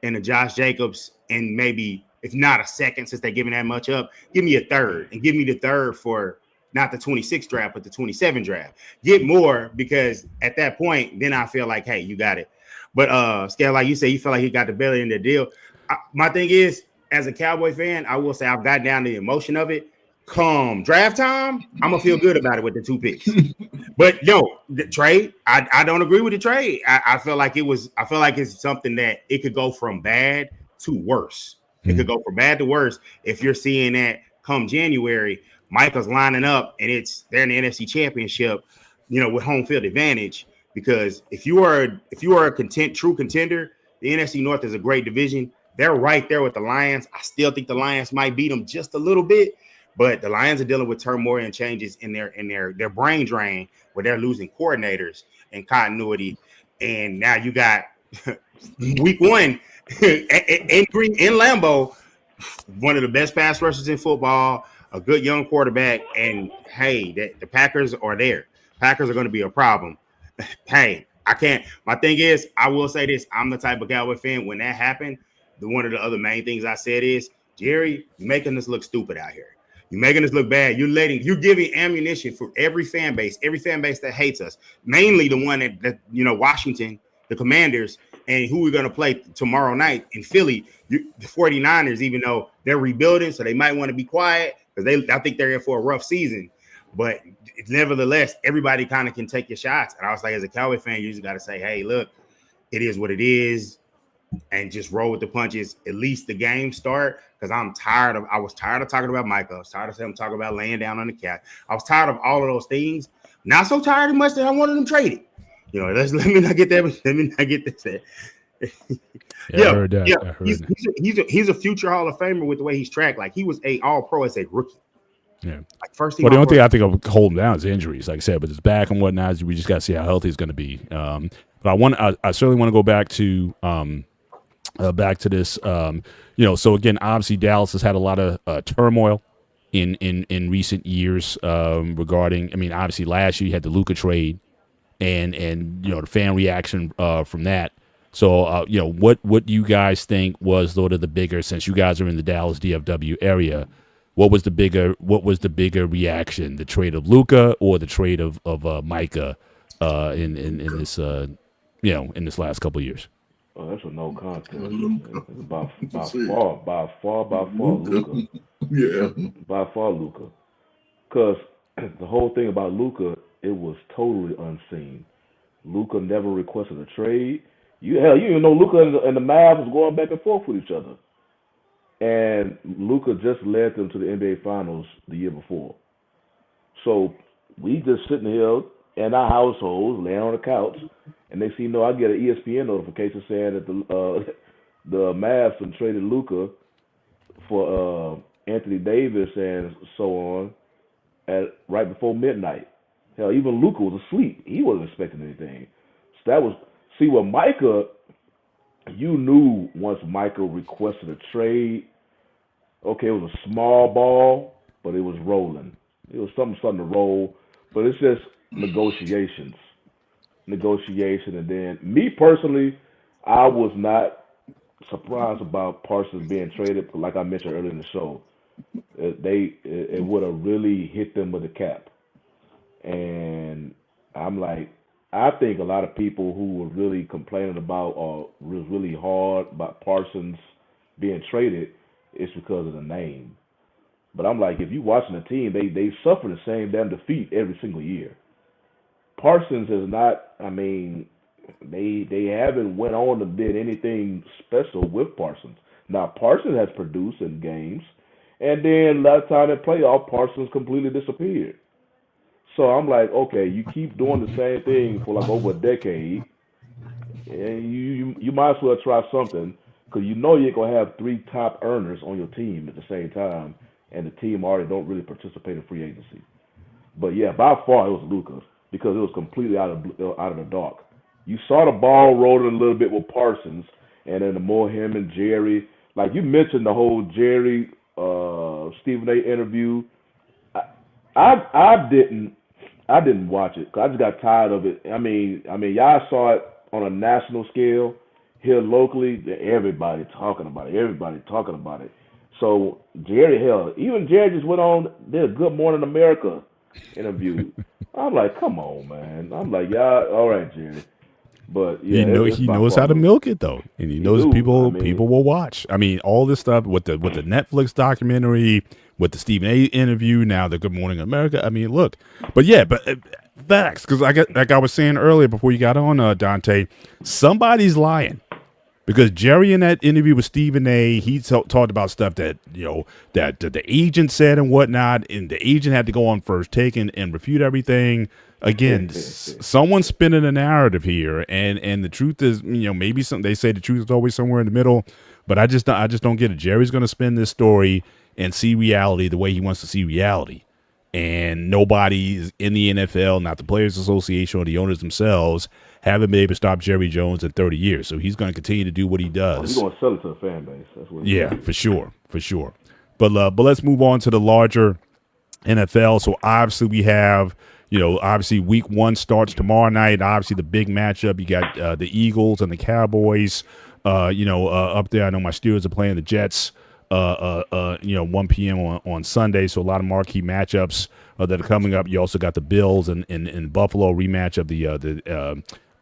and a Josh Jacobs and maybe if not a second since they're giving that much up, give me a third and give me the third for not the 26 draft, but the 27 draft. Get more because at that point, then I feel like, hey, you got it. But Scale, like you say, you feel like he got the belly in the deal. My thing is, as a Cowboy fan, I will say I've got down the emotion of it. Come draft time, I'm gonna feel good about it with the 2 picks. But the trade, I don't agree with the trade. I feel like it's something that it could go from bad to worse. It could go from bad to worse if you're seeing that come January, Micah's lining up and they're in the NFC Championship, with home field advantage. Because if you are a true contender, the NFC North is a great division. They're right there with the Lions. I still think the Lions might beat them just a little bit. But the Lions are dealing with turmoil and changes in their brain drain where they're losing coordinators and continuity. And now you got week 1 in Lambeau, one of the best pass rushers in football, a good young quarterback. And hey, the Packers are there. Packers are going to be a problem. Hey, I can't. My thing is, I will say this. I'm the type of Cowboy fan. When that happened, one of the other main things I said is, Jerry, you're making us look stupid out here. You're making us look bad. You're giving ammunition for every fan base that hates us. Mainly the one that Washington, the Commanders, and who we're going to play tomorrow night in Philly. The 49ers, even though they're rebuilding, so they might want to be quiet because I think they're in for a rough season. But nevertheless, everybody kind of can take your shots. And I was like, as a Cowboy fan, you just got to say, hey, look, it is what it is. And just roll with the punches. At least the game start, because I was tired of talking about Micah. I was tired of him talking about laying down on the couch. I was tired of all of those things. Not so tired as much that I wanted them traded. Let me not get that. Let me not get this. I heard that. He's a future Hall of Famer with the way he's tracked. Like he was a All-Pro as a rookie. Yeah. Like first thing. Well, the only thing I think of holding down is injuries, like I said, but it's back and whatnot. We just got to see how healthy he's going to be. But I certainly want to go back to this. So again, obviously Dallas has had a lot of turmoil in recent years regarding. I mean, obviously last year you had the Luka trade, and the fan reaction from that. So what do you guys think was sort of the bigger, since you guys are in the Dallas DFW area? What was the bigger reaction? The trade of Luka or the trade of Micah in this in this last couple of years? Oh, that's a no contest. It's by far, Luka. Yeah. By far, Luka. Because the whole thing about Luka, it was totally unseen. Luka never requested a trade. You even know Luka and the Mavs was going back and forth with each other. and Luka just led them to the NBA Finals the year before. So we just sitting here in our households, laying on the couch, and they see I get an ESPN notification saying that the Mavs have traded Luka for Anthony Davis and so on at right before midnight. Hell, even Luka was asleep. He wasn't expecting anything. So that was with Micah. You knew once Micah requested a trade. Okay, it was a small ball, but it was rolling. It was something starting to roll, but it's just negotiation, and then me personally, I was not surprised about Parsons being traded. Like I mentioned earlier in the show, it would have really hit them with a cap. And I'm like, I think a lot of people who were really complaining about or was really hard about Parsons being traded is because of the name. But I'm like, if you watching the team, they suffer the same damn defeat every single year. Parsons is not. I mean, they haven't went on to did anything special with Parsons. Now Parsons has produced in games, and then last time in playoff, Parsons completely disappeared. So I'm like, okay, you keep doing the same thing for like over a decade, and you might as well try something because you're gonna have three top earners on your team at the same time, and the team already don't really participate in free agency. But yeah, by far it was Luka because it was completely out of the dark. You saw the ball rolling a little bit with Parsons, and then the more him and Jerry, like you mentioned the whole Jerry Stephen A. interview. I didn't watch it 'cause I just got tired of it. I mean, y'all saw it on a national scale. Here locally, everybody talking about it. Everybody talking about it. So even Jerry just went on did a Good Morning America interview. I'm like, come on, man. I'm like, y'all, all right, Jerry. But yeah, he knows how to milk it though, and he knows people will watch. I mean, all this stuff with the Netflix documentary, with the Stephen A. interview, now the Good Morning America. I mean, look, but facts, because like I was saying earlier before you got on, Dante, somebody's lying. Because Jerry in that interview with Stephen A., he talked about stuff that that the agent said and whatnot, and the agent had to go on First Take and refute everything. Again, someone's spinning a narrative here, and the truth is, maybe they say the truth is always somewhere in the middle, but I just don't get it. Jerry's going to spin this story and see reality the way he wants to see reality. And nobody in the NFL, not the Players Association or the owners themselves, haven't been able to stop Jerry Jones in 30 years. So he's going to continue to do what he does. He's going to sell it to the fan base. That's what. For sure. But let's move on to the larger NFL. So obviously we have, obviously week 1 starts tomorrow night. Obviously the big matchup. You got the Eagles and the Cowboys. Up there. I know my Steelers are playing the Jets. 1 p.m. on Sunday. So a lot of marquee matchups that are coming up. You also got the Bills and Buffalo rematch of the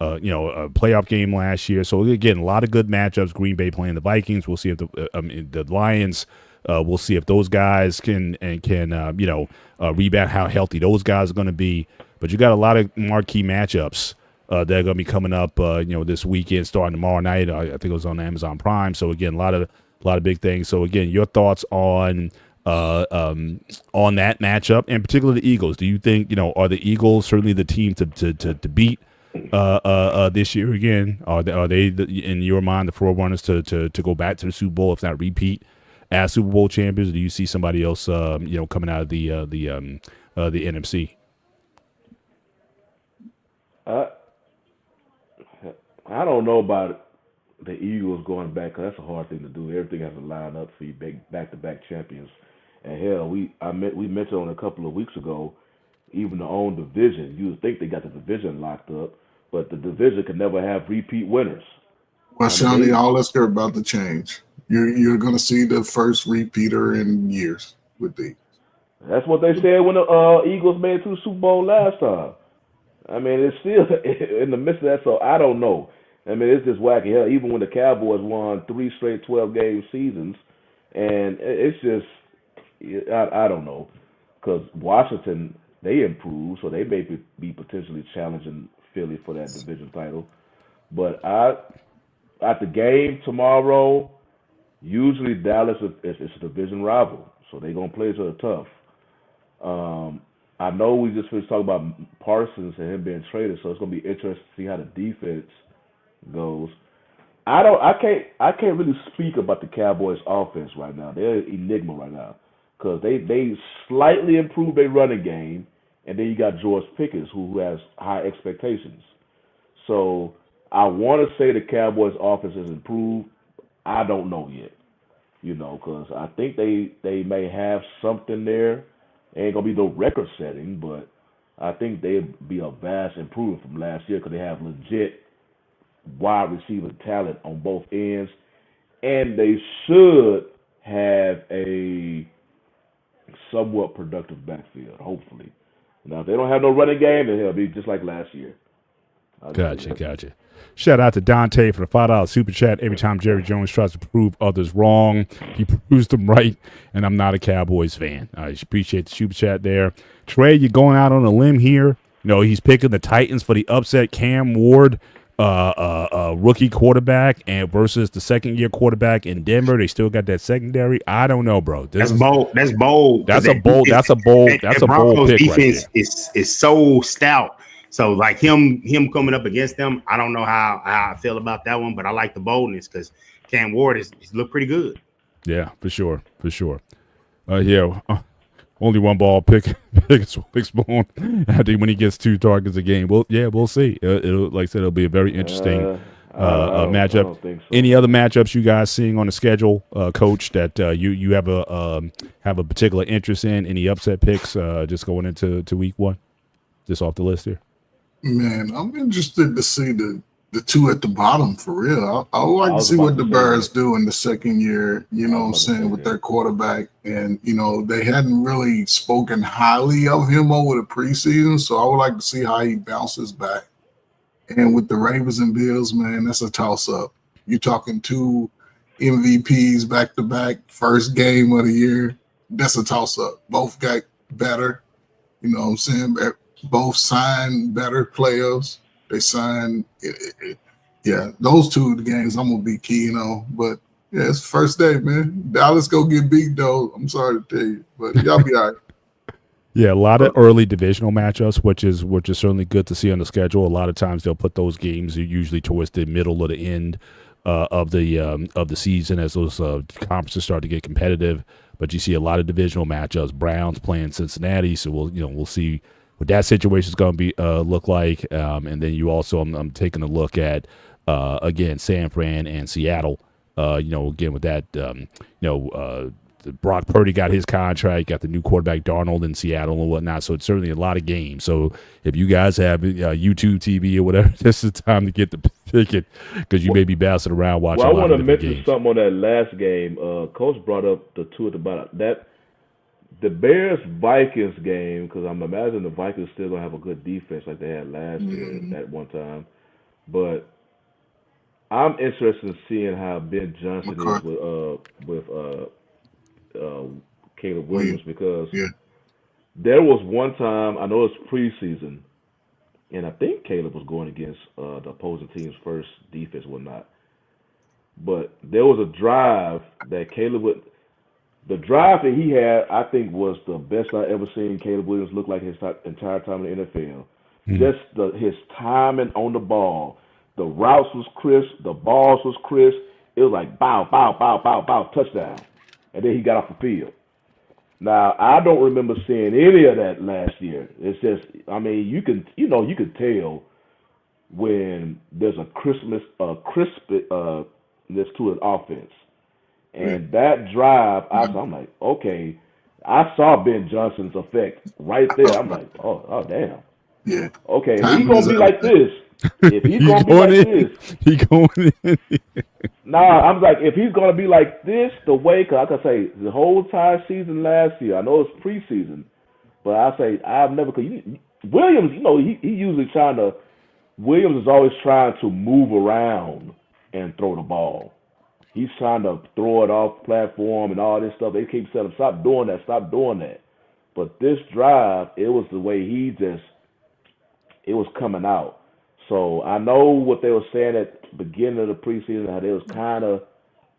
playoff game last year. So again, a lot of good matchups. Green Bay playing the Vikings. We'll see if the Lions. We'll see if those guys can rebound, how healthy those guys are going to be. But you got a lot of marquee matchups that are going to be coming up. This weekend, starting tomorrow night. I think it was on Amazon Prime. So again, a lot of big things. So again, your thoughts on that matchup, and particularly the Eagles. Do you think are the Eagles certainly the team to beat this year again? Are they in your mind the forerunners to go back to the Super Bowl, if not repeat as Super Bowl champions? Or do you see somebody else coming out of the NFC? I don't know about the Eagles going back, 'cause that's a hard thing to do. Everything has to line up for you back-to-back champions. And hell, we mentioned on a couple of weeks ago, even the own division. You would think they got the division locked up, but the division can never have repeat winners. Well, Shawnee, all that's about to change. You're going to see the first repeater in years with the. That's what they said when the Eagles made it to the Super Bowl last time. I mean, it's still in the midst of that, so I don't know. I mean, it's just wacky. Hell, even when the Cowboys won 3 straight 12-game seasons, and it's just, I don't know, because Washington, they improved, so they may be potentially challenging Philly for that division title. But at the game tomorrow, Usually Dallas is a division rival, so they're gonna play each other tough. I know we just finished talking about Parsons and him being traded, so it's gonna be interesting to see how the defense goes. I can't really speak about the Cowboys offense right now. They're an enigma right now because they slightly improved their running game, and then you got George Pickens who has high expectations. So I want to say the Cowboys offense has improved. I don't know yet, because I think they may have something there. It ain't gonna be no record setting, but I think they'd be a vast improvement from last year because they have legit wide receiver talent on both ends, and they should have a somewhat productive backfield. Hopefully, now if they don't have no running game, then it'll be just like last year. Gotcha. Shout out to Dante for the $5 super chat. Every time Jerry Jones tries to prove others wrong, he proves them right. And I'm not a Cowboys fan. I appreciate the super chat there. Trey, you're going out on a limb here. He's picking the Titans for the upset Cam Ward, rookie quarterback, and versus the second-year quarterback in Denver. They still got that secondary. I don't know, bro. That's bold. That's bold. That's a bold pick defense right there. is so stout. So like him coming up against them, I don't know how I feel about that one, but I like the boldness because Cam Ward he's looked pretty good. Yeah, for sure. Only one ball pick Spoon. I think when he gets 2 targets a game. We'll see. It'll, like I said, it'll be a very interesting matchup. I don't think so. Any other matchups you guys seeing on the schedule, Coach, that you have a particular interest in? Any upset picks just going into week 1? Just off the list here. Man, I'm interested to see the 2 at the bottom for real. I would like to see what the Bears do in the second year, what I'm saying, with their quarterback. And, they hadn't really spoken highly of him over the preseason, so I would like to see how he bounces back. And with the Ravens and Bills, man, that's a toss-up. You're talking 2 MVPs back-to-back, first game of the year. That's a toss-up. Both got better, what I'm saying? Both signed better players. They signed, those 2 games I'm gonna be keen on. But yeah, it's first day, man. Dallas go get beat though. I'm sorry to tell you, but y'all be all right. Yeah, a lot of early divisional matchups, which is certainly good to see on the schedule. A lot of times they'll put those games usually towards the middle or the end of the season as those conferences start to get competitive. But you see a lot of divisional matchups. Browns playing Cincinnati, so we'll see what that situation is going to be look like. And then you also, I'm taking a look at again San Fran and Seattle. Again with that, Brock Purdy got his contract, got the new quarterback Darnold in Seattle and whatnot. So it's certainly a lot of games. So if you guys have YouTube TV or whatever, this is the time to get the ticket because you may be bouncing around watching. Well, I want to mention games. something on that last game. Coach brought up the 2 at the bottom. The Bears-Vikings game, because I'm imagining the Vikings still going to have a good defense like they had last year at one time. But I'm interested in seeing how Ben Johnson is with Caleb Williams because there was one time, I know it's preseason, and I think Caleb was going against the opposing team's first defense or whatnot. But there was a drive that the drive that he had, I think, was the best I ever seen Caleb Williams look like his entire time in the NFL. Just his timing on the ball. The routes was crisp. The balls was crisp. It was like bow, bow, bow, bow, bow, touchdown. And then he got off the field. Now, I don't remember seeing any of that last year. It's just, I mean, you can tell when there's a crispness to an offense. And that drive, I'm like, okay, I saw Ben Johnson's effect right there. I'm like, oh damn. Yeah. Okay, if he's gonna be like this, he going in. Nah, I'm like, if he's gonna be like this, the way, cause I can say the whole entire season last year, I know it's preseason, but I say I've never. Cause Williams, he usually Williams is always trying to move around and throw the ball. He's trying to throw it off platform and all this stuff. They keep saying, stop doing that. But this drive, it was the way it was coming out. So I know what they were saying at the beginning of the preseason, how they was kind of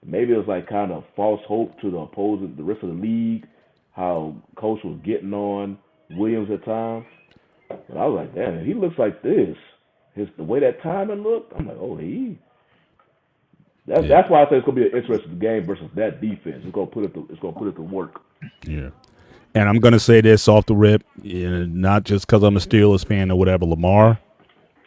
maybe it was like kind of false hope to the rest of the league, how coach was getting on Williams at times. But I was like, damn, if he looks like this, the way that timing looked, I'm like, oh, that's why I say it's gonna be an interesting game versus that defense. It's gonna put it to work. Yeah. And I'm gonna say this off the rip, not just because I'm a Steelers fan or whatever. Lamar,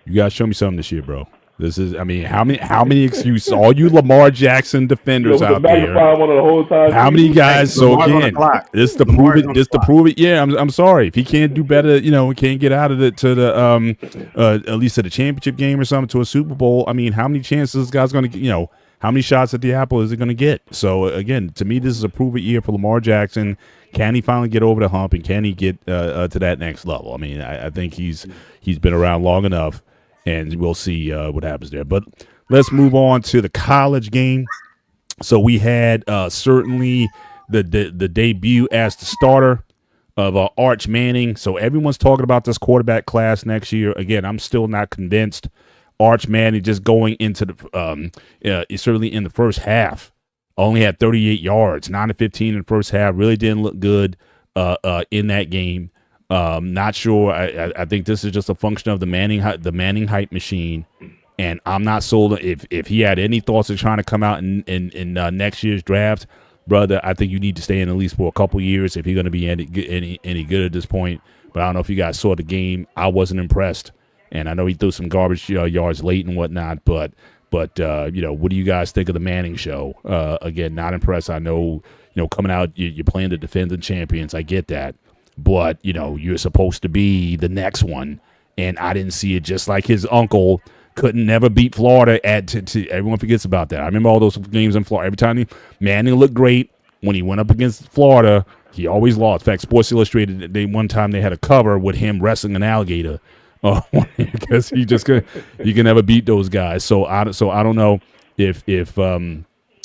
you gotta show me something this year, bro. This is, I mean, how many excuses? All you Lamar Jackson defenders out there. One of the whole time how many guys? So again, this to prove it. This to prove it. Yeah, I'm sorry if he can't do better. Can't get out of it to the at least to the championship game or something, to a Super Bowl. I mean, how many chances this guy's going to how many shots at the apple is he going to get? So again, to me, this is a prove it year for Lamar Jackson. Can he finally get over the hump, and can he get to that next level? I mean, I think he's been around long enough. And we'll see what happens there. But let's move on to the college game. So we had certainly the debut as the starter of Arch Manning. So everyone's talking about this quarterback class next year. Again, I'm still not convinced. Arch Manning just going into the certainly in the first half only had 38 yards, 9 of 15 in the first half. Really didn't look good in that game. Not sure. I think this is just a function of the Manning hype machine, and I'm not sold. If he had any thoughts of trying to come out in next year's draft, brother, I think you need to stay in at least for a couple years if you're going to be any good at this point. But I don't know if you guys saw the game. I wasn't impressed, and I know he threw some garbage yards late and whatnot. But what do you guys think of the Manning show? Again, not impressed. I know coming out you're playing the defending champions. I get that. But, you're supposed to be the next one. And I didn't see it, just like his uncle couldn't never beat Florida. Everyone forgets about that. I remember all those games in Florida. Every time Manning looked great. When he went up against Florida, he always lost. In fact, Sports Illustrated, one time they had a cover with him wrestling an alligator. Because he can never beat those guys. So I don't know if he's going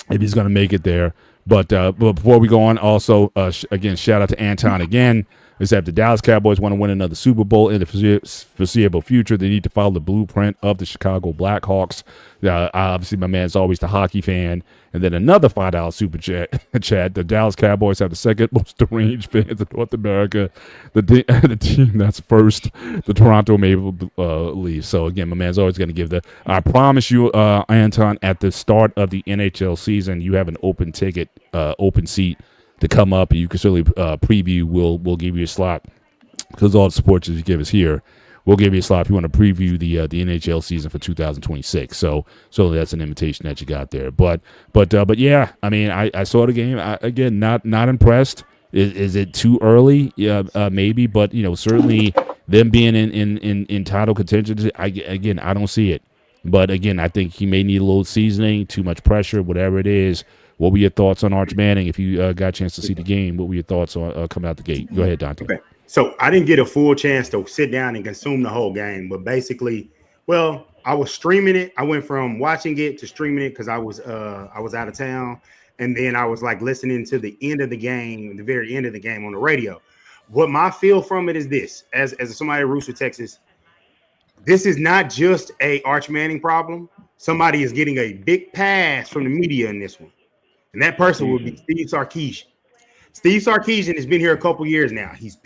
to make it there. But before we go on, also, again, shout out to Anton again. Is that if the Dallas Cowboys want to win another Super Bowl in the foreseeable future, they need to follow the blueprint of the Chicago Blackhawks. Obviously, my man's always the hockey fan. And then another $5 super chat. The Dallas Cowboys have the second most deranged fans in North America. The team that's first, the Toronto Maple Leafs. So, again, my man's always going to give I promise you, Anton, at the start of the NHL season, you have an open ticket, open seat to come up, and you can certainly preview. We'll give you a slot because all the supporters you give us here. We'll give you a slot if you want to preview the NHL season for 2026. So that's an invitation that you got there. But yeah, I mean, I saw the game. Again, not impressed. Is it too early? Yeah, maybe. But certainly them being in title contention. I don't see it. But again, I think he may need a little seasoning, too much pressure, whatever it is. What were your thoughts on Arch Manning? If you got a chance to see the game, what were your thoughts on coming out the gate? Go ahead, Dante. Okay. So I didn't get a full chance to sit down and consume the whole game, but basically, I was streaming it. I went from watching it to streaming it because I was out of town, and then I was like listening to the end of the game, the very end of the game on the radio. What my feel from it is this: as somebody in Rooster, Texas, this is not just a Arch Manning problem. Somebody is getting a big pass from the media in this one. And that person would be Steve Sarkisian. Steve Sarkisian has been here a couple years now. He's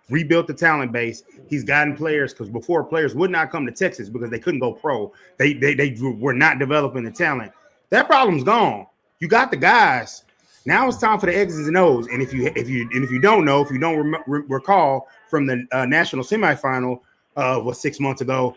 rebuilt the talent base. He's gotten players because before players would not come to Texas because they couldn't go pro. They were not developing the talent. That problem's gone. You got the guys. Now it's time for the X's and O's. And if you don't know, if you don't recall from the national semifinal 6 months ago,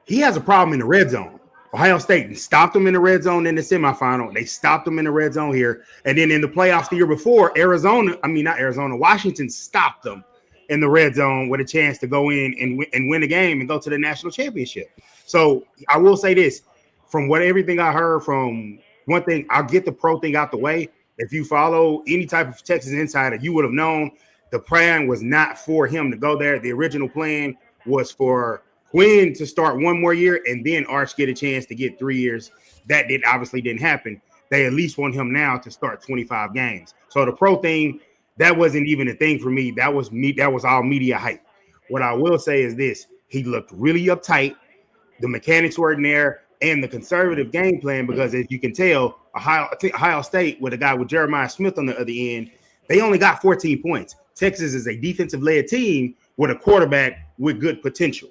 he has a problem in the red zone. Ohio State stopped them in the red zone in the semifinal. They stopped them in the red zone here. And then in the playoffs the year before, Washington stopped them in the red zone with a chance to go in and win the game and go to the national championship. So I will say this, from everything I heard from one thing, I'll get the pro thing out the way. If you follow any type of Texas insider, you would have known the plan was not for him to go there. The original plan was for Quinn to start one more year and then Arch get a chance to get 3 years. That obviously didn't happen. They at least want him now to start 25 games. So the pro thing, that wasn't even a thing for me. That was me. That was all media hype. What I will say is this: he looked really uptight. The mechanics weren't there. and the conservative game plan, because as you can tell, Ohio State with a guy with Jeremiah Smith on the other end, they only got 14 points. Texas is a defensive-led team with a quarterback with good potential.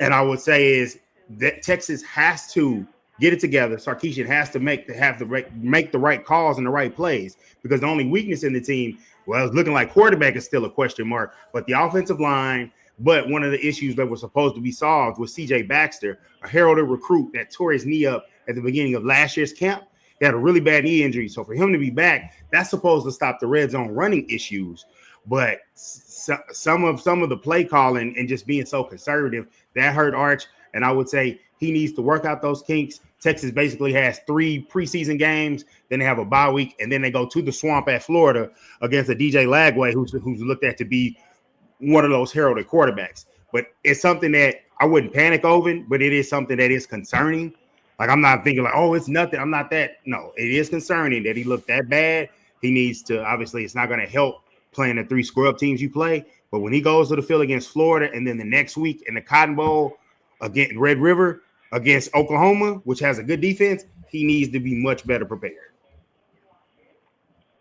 And I would say is that Texas has to get it together. Sarkisian has to make the right calls and the right plays, because the only weakness in the team, well, it's looking like quarterback is still a question mark, but the offensive line. But one of the issues that was supposed to be solved was C.J. Baxter, a heralded recruit that tore his knee up at the beginning of last year's camp. He had a really bad knee injury. So for him to be back, that's supposed to stop the red zone running issues. But some of the play calling and just being so conservative, that hurt Arch. And I would say he needs to work out those kinks. Texas basically has 3 preseason games, then they have a bye week, and then they go to the Swamp at Florida against a DJ Lagway, who's looked at to be one of those heralded quarterbacks. But it's something that I wouldn't panic over, but it is something that is concerning. Like, I'm not thinking like, oh, it's nothing. I'm not that. No, it is concerning that he looked that bad. He needs to, obviously, it's not going to help playing the 3 scrub teams you play. But when he goes to the field against Florida and then the next week in the Cotton Bowl against Red River against Oklahoma, which has a good defense, he needs to be much better prepared.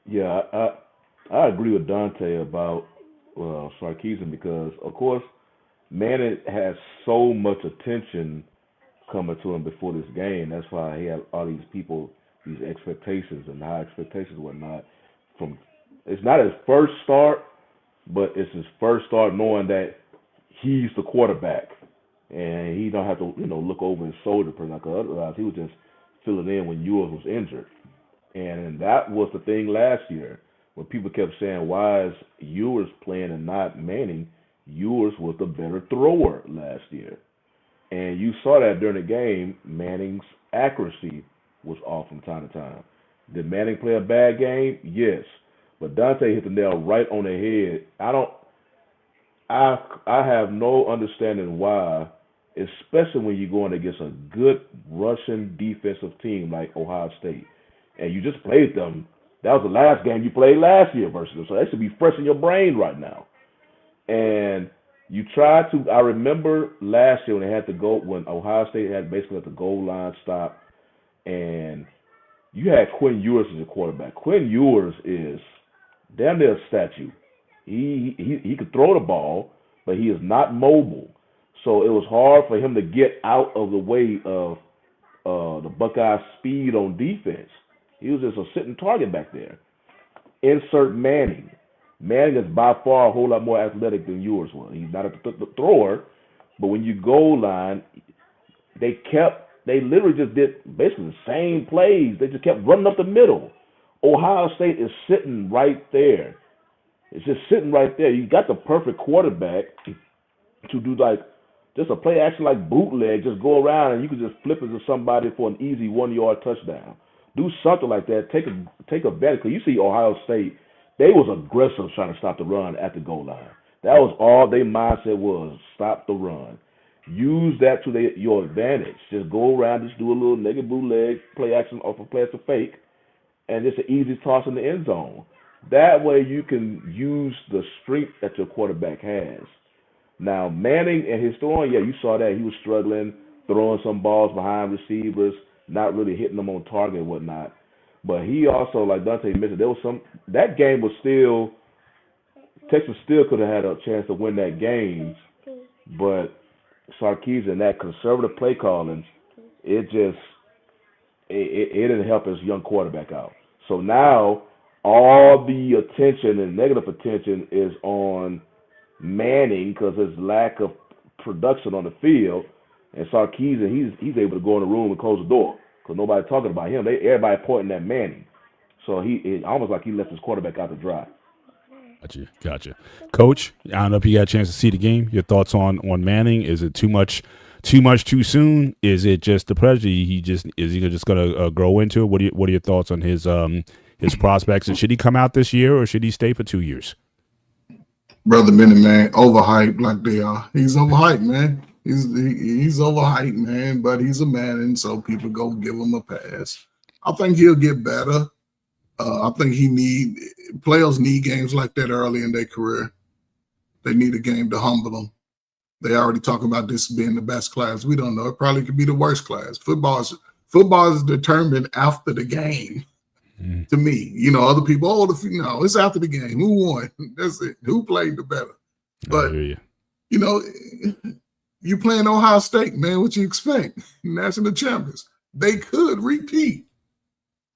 Yeah, I agree with Dante about Sarkisian, because, of course, Manning has so much attention coming to him before this game. That's why he had all these people, these expectations and high expectations and whatnot. It's not his first start, but it's his first start knowing that he's the quarterback, and he don't have to, look over his shoulder, because otherwise he was just filling in when Ewers was injured. And that was the thing last year. When people kept saying, why is Ewers playing and not Manning? Ewers was the better thrower last year. And you saw that during the game. Manning's accuracy was off from time to time. Did Manning play a bad game? Yes. But Dante hit the nail right on the head. I have no understanding why, especially when you're going against a good Russian defensive team like Ohio State, and you just played them. That was the last game you played last year versus them. So that should be fresh in your brain right now. And you tried to, I remember last year when Ohio State had basically at the goal line stop, and you had Quinn Ewers as a quarterback. Quinn Ewers is damn near a statue. He could throw the ball, but he is not mobile. So it was hard for him to get out of the way of the Buckeyes' speed on defense. He was just a sitting target back there. Insert Manning. Manning is by far a whole lot more athletic than Ewers was. He's not the thrower, but when you goal line, they literally just did basically the same plays. They just kept running up the middle. Ohio State is sitting right there. It's just sitting right there. You got the perfect quarterback to do like just a play action like bootleg, just go around and you can just flip it to somebody for an easy 1-yard touchdown. Do something like that. Take advantage. Because you see Ohio State, they was aggressive trying to stop the run at the goal line. That was all their mindset was, stop the run. Use that to your advantage. Just go around, just do a little naked bootleg, play action off a pass to fake, and just an easy toss in the end zone. That way you can use the strength that your quarterback has. Now, Manning and his throwing, yeah, you saw that. He was struggling, throwing some balls behind receivers, not really hitting them on target and whatnot. But he also, like Dante mentioned, that game was still, Texas still could have had a chance to win that game, but Sarkisian, that conservative play calling, it didn't help his young quarterback out. So now all the attention and negative attention is on Manning because his lack of production on the field, and Sarkisian, he's able to go in the room and close the door because nobody's talking about him. Everybody pointing at Manning. So it almost like he left his quarterback out to dry. Gotcha. Coach, I don't know if you got a chance to see the game. Your thoughts on Manning? Is it too much too soon? Is it just the pressure? Is he just going to grow into it? What are your thoughts on his prospects? And should he come out this year or should he stay for 2 years? Brother Miniman, overhyped like they are. He's overhyped, man. He's overhyped, man. But he's a man, and so people go give him a pass. I think he'll get better. I think players need games like that early in their career. They need a game to humble them. They already talk about this being the best class. We don't know. It probably could be the worst class. Football is determined after the game. To me, other people, it's after the game. Who won? That's it. Who played the better? But, you playing Ohio State, man, what you expect? National champions. They could repeat.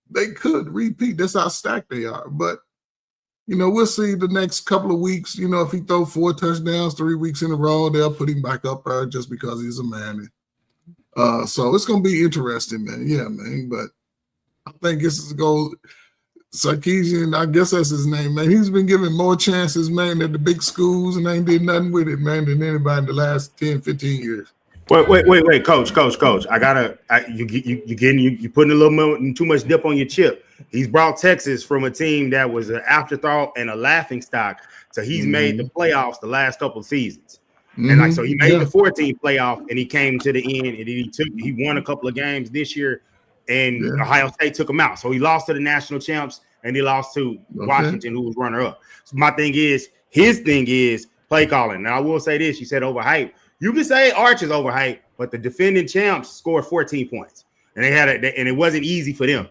That's how stacked they are. But, we'll see the next couple of weeks. If he throw 4 touchdowns 3 weeks in a row, they'll put him back up there just because he's a man. So it's going to be interesting, man. Yeah, man. But I think this is go Sarkisian, I guess that's his name, man. He's been given more chances, man, at the big schools and ain't did nothing with it, man, than anybody in the last 10, 15 years. Wait, coach. You putting a little more, too much dip on your chip. He's brought Texas from a team that was an afterthought and a laughing stock. So he's made the playoffs the last couple of seasons. And so he made the 14 playoff and he came to the end and he won a couple of games this year. And Ohio State took him out. So he lost to the national champs and he lost to Washington, who was runner-up. So his thing is play calling. Now, I will say this. You said overhyped. You can say Arch is overhyped, but the defending champs scored 14 points. And and it wasn't easy for them.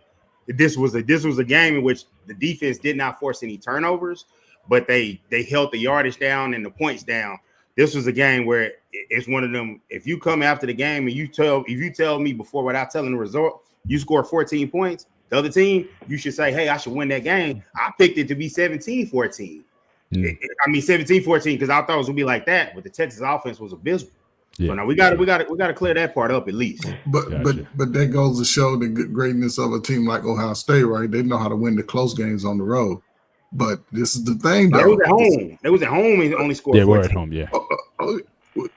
This was a game in which the defense did not force any turnovers, but they held the yardage down and the points down. This was a game where it's one of them. If you come after the game and if you tell me before without telling the result, you score 14 points, the other team, you should say, hey, I should win that game. I picked it to be 17-14. 17-14 because I thought it was gonna be like that, but the Texas offense was abysmal. Yeah. So now we got to clear that part up at least. But that goes to show the greatness of a team like Ohio State, right? They know how to win the close games on the road. But this is the thing, though. They was at home and only scored. Yeah, 14. We're at home. Yeah.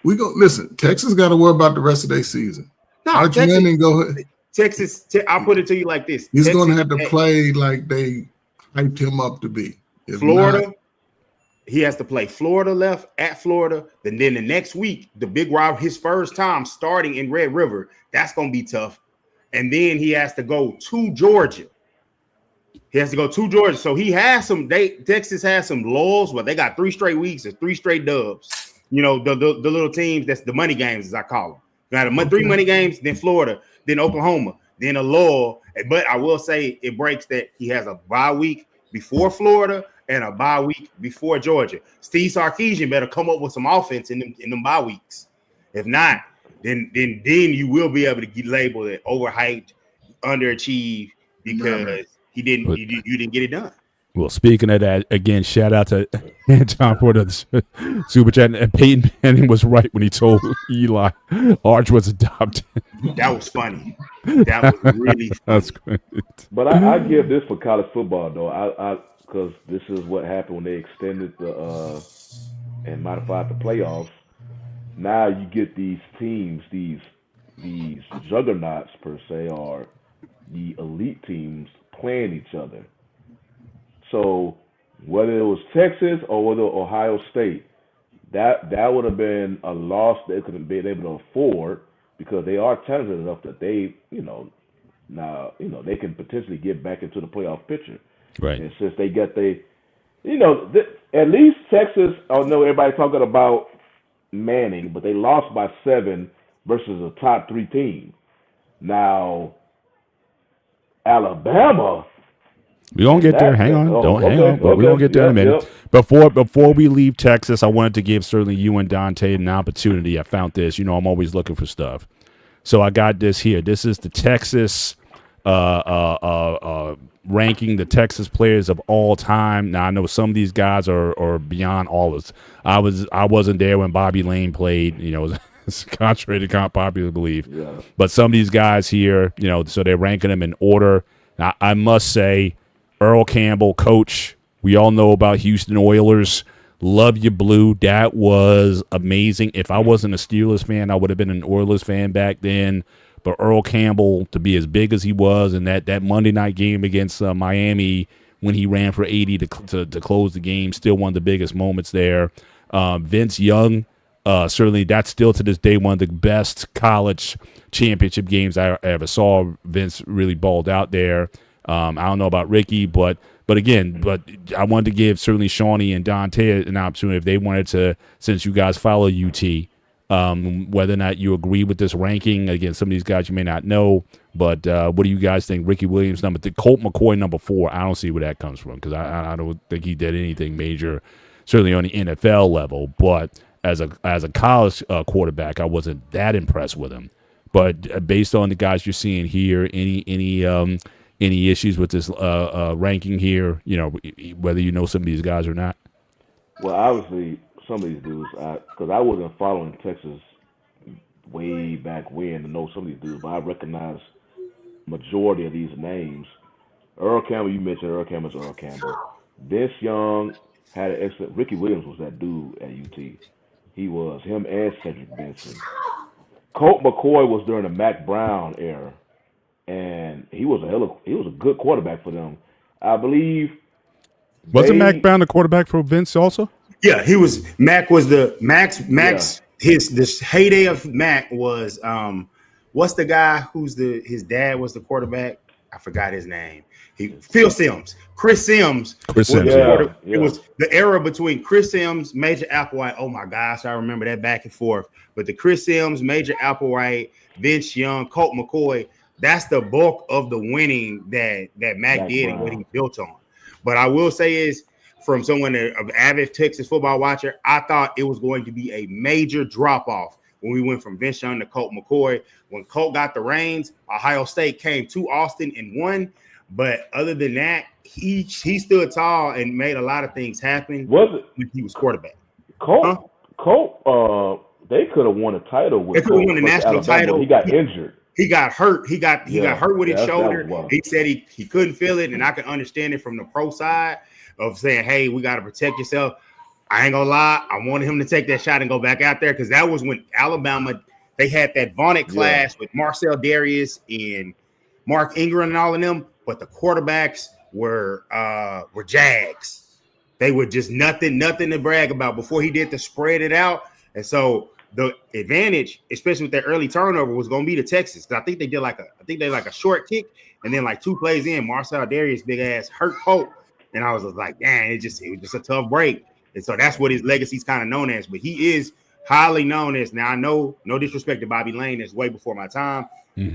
We go. Listen, Texas got to worry about the rest of their season. No, go ahead. Texas. I'll put it to you like this: he's going to have to play like they hyped him up to be. If Florida. He has to play Florida left at Florida. Then the next week, the big rival, his first time starting in Red River, that's going to be tough. And then he has to go to Georgia. So he has Texas has some lulls, but they got 3 straight weeks and 3 straight dubs. The little teams, that's the money games, as I call them. Got 3 money games, then Florida, then Oklahoma, then a lull. But I will say it breaks that he has a bye week before Florida and a bye week before Georgia. Steve Sarkisian better come up with some offense in them bye weeks. If not, then you will be able to get labeled as overhyped, underachieved because you didn't get it done. Well, speaking of that, again, shout out to John for the super chat. And Peyton Manning was right when he told Eli Arch was adopted. That was funny. That was really funny. That's great. But I give this for college football though. Because this is what happened when they extended and modified the playoffs. Now you get these teams, these juggernauts per se, are the elite teams playing each other. So whether it was Texas or whether Ohio State, that would have been a loss they could have been able to afford because they are talented enough that they can potentially get back into the playoff picture. Right. And since they get at least Texas, I know everybody's talking about Manning, but they lost by 7 versus a top 3 team. Now, Alabama. We're going to get there. Hang on. Hang on. But we're going to get there in a minute. Yep. Before we leave Texas, I wanted to give certainly you and Dante an opportunity. I found this. I'm always looking for stuff. So I got this here. This is the Texas ranking the Texas players of all time. Now I know some of these guys are beyond all of us. I wasn't there when Bobby Lane played. It's contrary to popular belief. Yeah. But some of these guys here, so they're ranking them in order. Now I must say, Earl Campbell, coach. We all know about Houston Oilers. Love you, Blue. That was amazing. If I wasn't a Steelers fan, I would have been an Oilers fan back then. But Earl Campbell, to be as big as he was, and that Monday night game against Miami when he ran for 80 to close the game, still one of the biggest moments there. Vince Young, certainly that's still to this day one of the best college championship games I ever saw. Vince really balled out there. I don't know about Ricky, but I wanted to give certainly Shawnee and Dante an opportunity if they wanted to, since you guys follow UT, Whether or not you agree with this ranking, again, some of these guys you may not know, but what do you guys think? Ricky Williams number 3, Colt McCoy number 4. I don't see where that comes from because I don't think he did anything major, certainly on the NFL level. But as a college quarterback, I wasn't that impressed with him. But based on the guys you're seeing here, any issues with this ranking here? You know, whether you know some of these guys or not. Well, obviously, some of these dudes, because I wasn't following Texas way back when to know some of these dudes, but I recognize majority of these names. Earl Campbell, you mentioned Earl Campbell's Earl Campbell. Vince Young had an excellent. Ricky Williams was that dude at UT. He was him and Cedric Benson. Colt McCoy was during the Mac Brown era, and he was a good quarterback for them. I believe. Wasn't Mac Brown the quarterback for Vince also? Yeah, he was. Mac was the Max. Yeah. This heyday of Mac was what's the guy his dad was the quarterback? I forgot his name. Phil Sims. Chris Sims. Yeah. It was the era between Chris Sims, Major Applewhite. Oh my gosh, I remember that back and forth. But the Chris Sims, Major Applewhite, Vince Young, Colt McCoy, that's the bulk of the winning that Mac did and what he built on. But I will say is, from someone an avid Texas football watcher, I thought it was going to be a major drop-off when we went from Vince Young to Colt McCoy. When Colt got the reins, Ohio State came to Austin and won. But other than that, he stood tall and made a lot of things happen. Was it when he was quarterback? Colt, they could have won a title with. They could have won the national title. He got injured. He got hurt. He got hurt with his shoulder. He said he couldn't feel it, and I can understand it from the pro side of saying, "Hey, we got to protect yourself." I ain't gonna lie. I wanted him to take that shot and go back out there because that was when Alabama they had that vaunted class with Marcel Darius and Mark Ingram and all of them. But the quarterbacks were Jags. They were just nothing to brag about before he did to spread it out. And so the advantage, especially with that early turnover, was going to be the Texas. I think they did like a short kick, and then like 2 plays in, Marcel Darius big ass hurt Colt, and I was like, dang, it was just a tough break. And so that's what his legacy is kind of known as. But he is highly known as. Now I know, no disrespect to Bobby Lane, that's way before my time.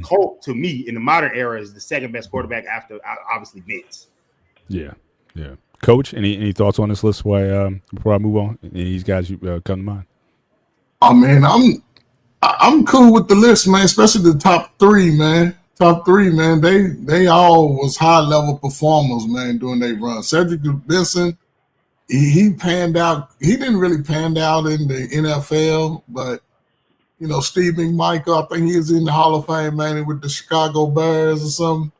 Colt, to me, in the modern era, is the second best quarterback after obviously Vince. Yeah. Coach, any thoughts on this list before I move on? Any of these guys you come to mind? Oh man, I'm cool with the list, man. Especially the top 3, man. Top 3, man. They all was high level performers, man, during their run. Cedric Benson, he panned out. He didn't really pan out in the NFL, but you know, Steve McMichael, I think he is in the Hall of Fame, man, with the Chicago Bears or something.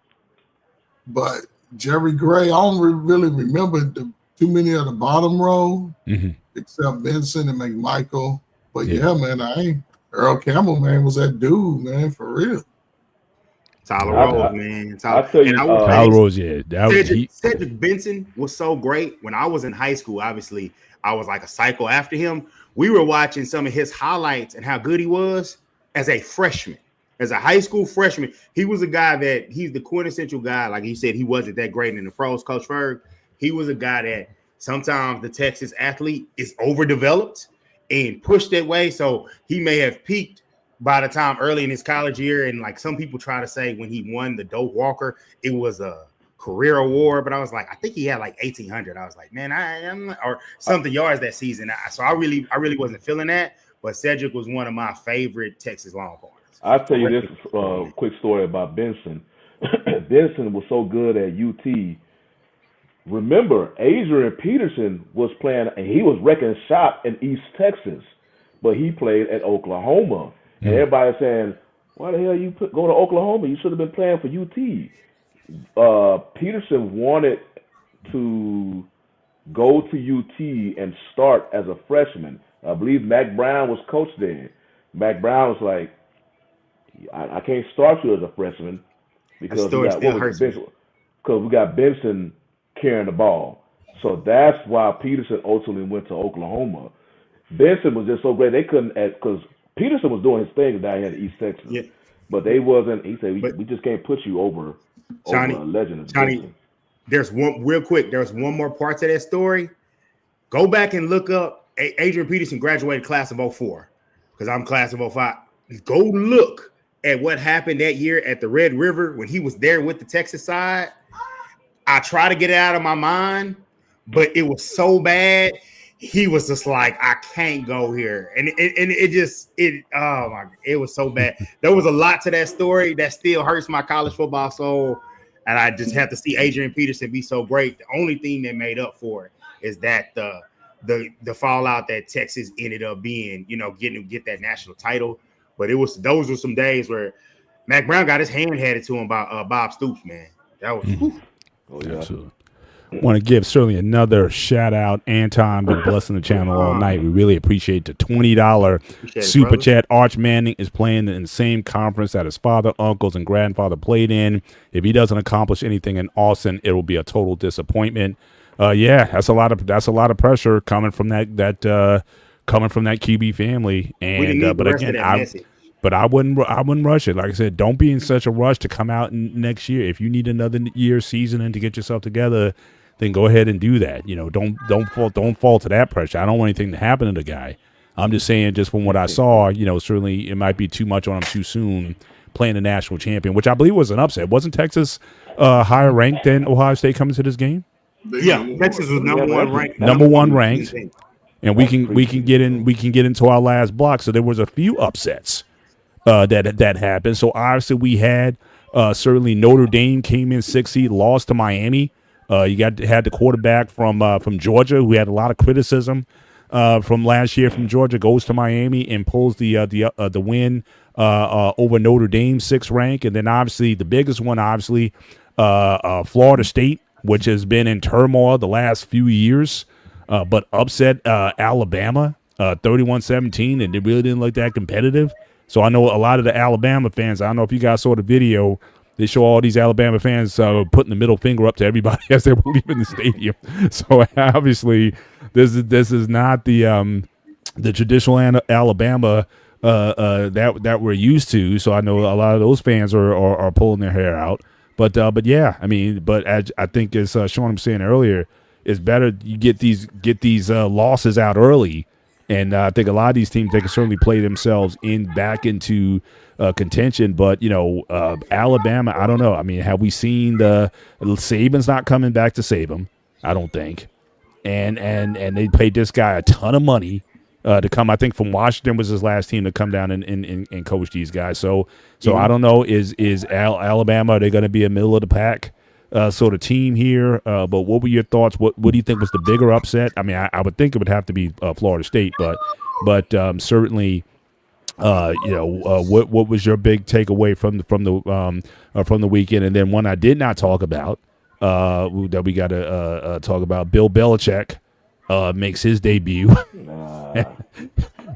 But Jerry Gray, I don't really remember too many of the bottom row, except Benson and McMichael. But yeah, man, Earl Campbell, man, was that dude, man, for real. Tyler Rose, man. Tyler Rose, yeah. Cedric Benson was so great. When I was in high school, obviously, I was like a cycle after him. We were watching some of his highlights and how good he was as a freshman. As a high school freshman, he was a guy that he's the quintessential guy. Like he said, he wasn't that great in the pros, Coach Ferg. He was a guy that sometimes the Texas athlete is overdeveloped and pushed that way. So he may have peaked by the time early in his college year. And like some people try to say when he won the Doak Walker, it was a career award. But I was like, I think he had like 1,800. I was like, man, or something yards that season. So I really wasn't feeling that. But Cedric was one of my favorite Texas Longhorns. I'll tell you this quick story about Benson. Benson was so good at UT. Remember, Adrian Peterson was playing, and he was wrecking shop in East Texas, but he played at Oklahoma. And everybody's saying, why the hell you go to Oklahoma? You should have been playing for UT. Peterson wanted to go to UT and start as a freshman. I believe Mac Brown was coach then. Mac Brown was like, I can't start you as a freshman because we got Benson carrying the ball. So that's why Peterson ultimately went to Oklahoma. Benson was just so great they couldn't, because Peterson was doing his thing down here in East Texas. Yeah. But they wasn't. He said we just can't put you over a legend. Johnny, there's one real quick. There's one more part to that story. Go back and look up. Adrian Peterson graduated class of 04. because I'm class of 05. Go look at what happened that year at the Red River when he was there with the Texas side. I try to get it out of my mind, but it was so bad. He was just like, I can't go here. And it was so bad. There was a lot to that story that still hurts my college football soul. And I just have to see Adrian Peterson be so great. The only thing that made up for it is that the fallout that Texas ended up being, get that national title. But those were some days where Mac Brown got his hand handed to him by Bob Stoops, man. That was Oh yeah. Absolutely. Want to give certainly another shout out. Anton been blessing the channel all night. We really appreciate the $20 super chat. Arch Manning is playing in the same conference that his father, uncles, and grandfather played in. If he doesn't accomplish anything in Austin, it will be a total disappointment. Yeah, that's a lot of pressure coming from that QB family. And but again, I wouldn't rush it. Like I said, don't be in such a rush to come out next year. If you need another year season and to get yourself together, then go ahead and do that. Don't fall to that pressure. I don't want anything to happen to the guy. I'm just saying, just from what I saw, certainly it might be too much on him too soon playing the national champion, which I believe was an upset. Wasn't Texas higher ranked than Ohio State coming to this game? Yeah, Texas was number one ranked. Number one ranked. And we can get into our last block. So there was a few upsets that happened. So obviously we had certainly Notre Dame came in 6th seed, lost to Miami. You had the quarterback from Georgia who had a lot of criticism from last year from Georgia, goes to Miami and pulls the win over Notre Dame 6th rank. And then obviously the biggest one, Florida State, which has been in turmoil the last few years, but upset Alabama 31-17, and they really didn't look that competitive. So I know a lot of the Alabama fans, I don't know if you guys saw the video, they show all these Alabama fans putting the middle finger up to everybody as they were leaving the stadium. So obviously this is not the traditional Alabama that we're used to. So I know a lot of those fans are pulling their hair out. But yeah, I mean, but as I think as Sean was saying earlier, it's better you get these losses out early. And I think a lot of these teams, they can certainly play themselves back into contention. But, Alabama, I don't know. I mean, have we seen Saban's not coming back to save them? I don't think. And they paid this guy a ton of money to come. I think from Washington was his last team to come down and coach these guys. So I don't know. Is Alabama, are they going to be a middle of the pack sort of team here? But what were your thoughts? What do you think was the bigger upset? I mean, I would think it would have to be Florida State, but certainly, what was your big takeaway from the weekend? And then one I did not talk about that we got to talk about. Bill Belichick makes his debut.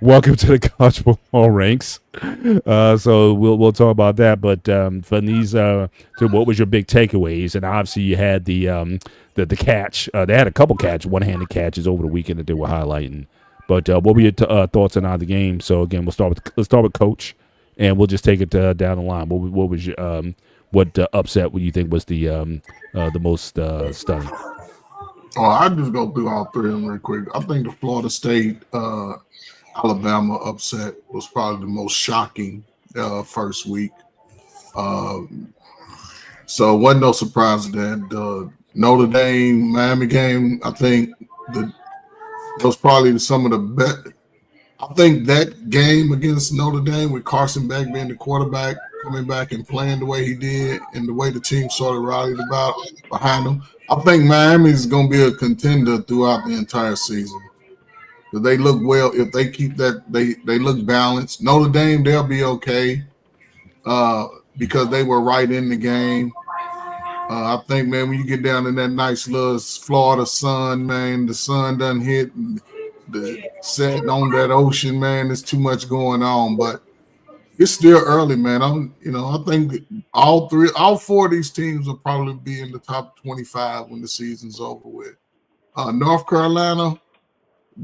Welcome to the college football ranks. So we'll talk about that. But from these, so what was your big takeaways? And obviously you had the catch. They had a couple one-handed catches over the weekend that they were highlighting. But what were your thoughts on the game? So again, let's start with Coach, and we'll just take it down the line. What was your what upset? What do you think was the most stunning? Oh, I'll just go through all three of them real quick. I think the Florida State Alabama upset was probably the most shocking first week. So it wasn't no surprise that the Notre Dame Miami game, I think that was probably some of the best. I think that game against Notre Dame with Carson Beck being the quarterback, coming back and playing the way he did and the way the team sort of rallied behind him. I think Miami is going to be a contender throughout the entire season. If they look well, if they keep that, they look balanced. Notre Dame, they'll be okay because they were right in the game. I think, man, when you get down in that nice little Florida sun, man, the sun done hit and the setting on that ocean, man, there's too much going on. But it's still early, man. I think all four of these teams will probably be in the top 25 when the season's over with. North Carolina,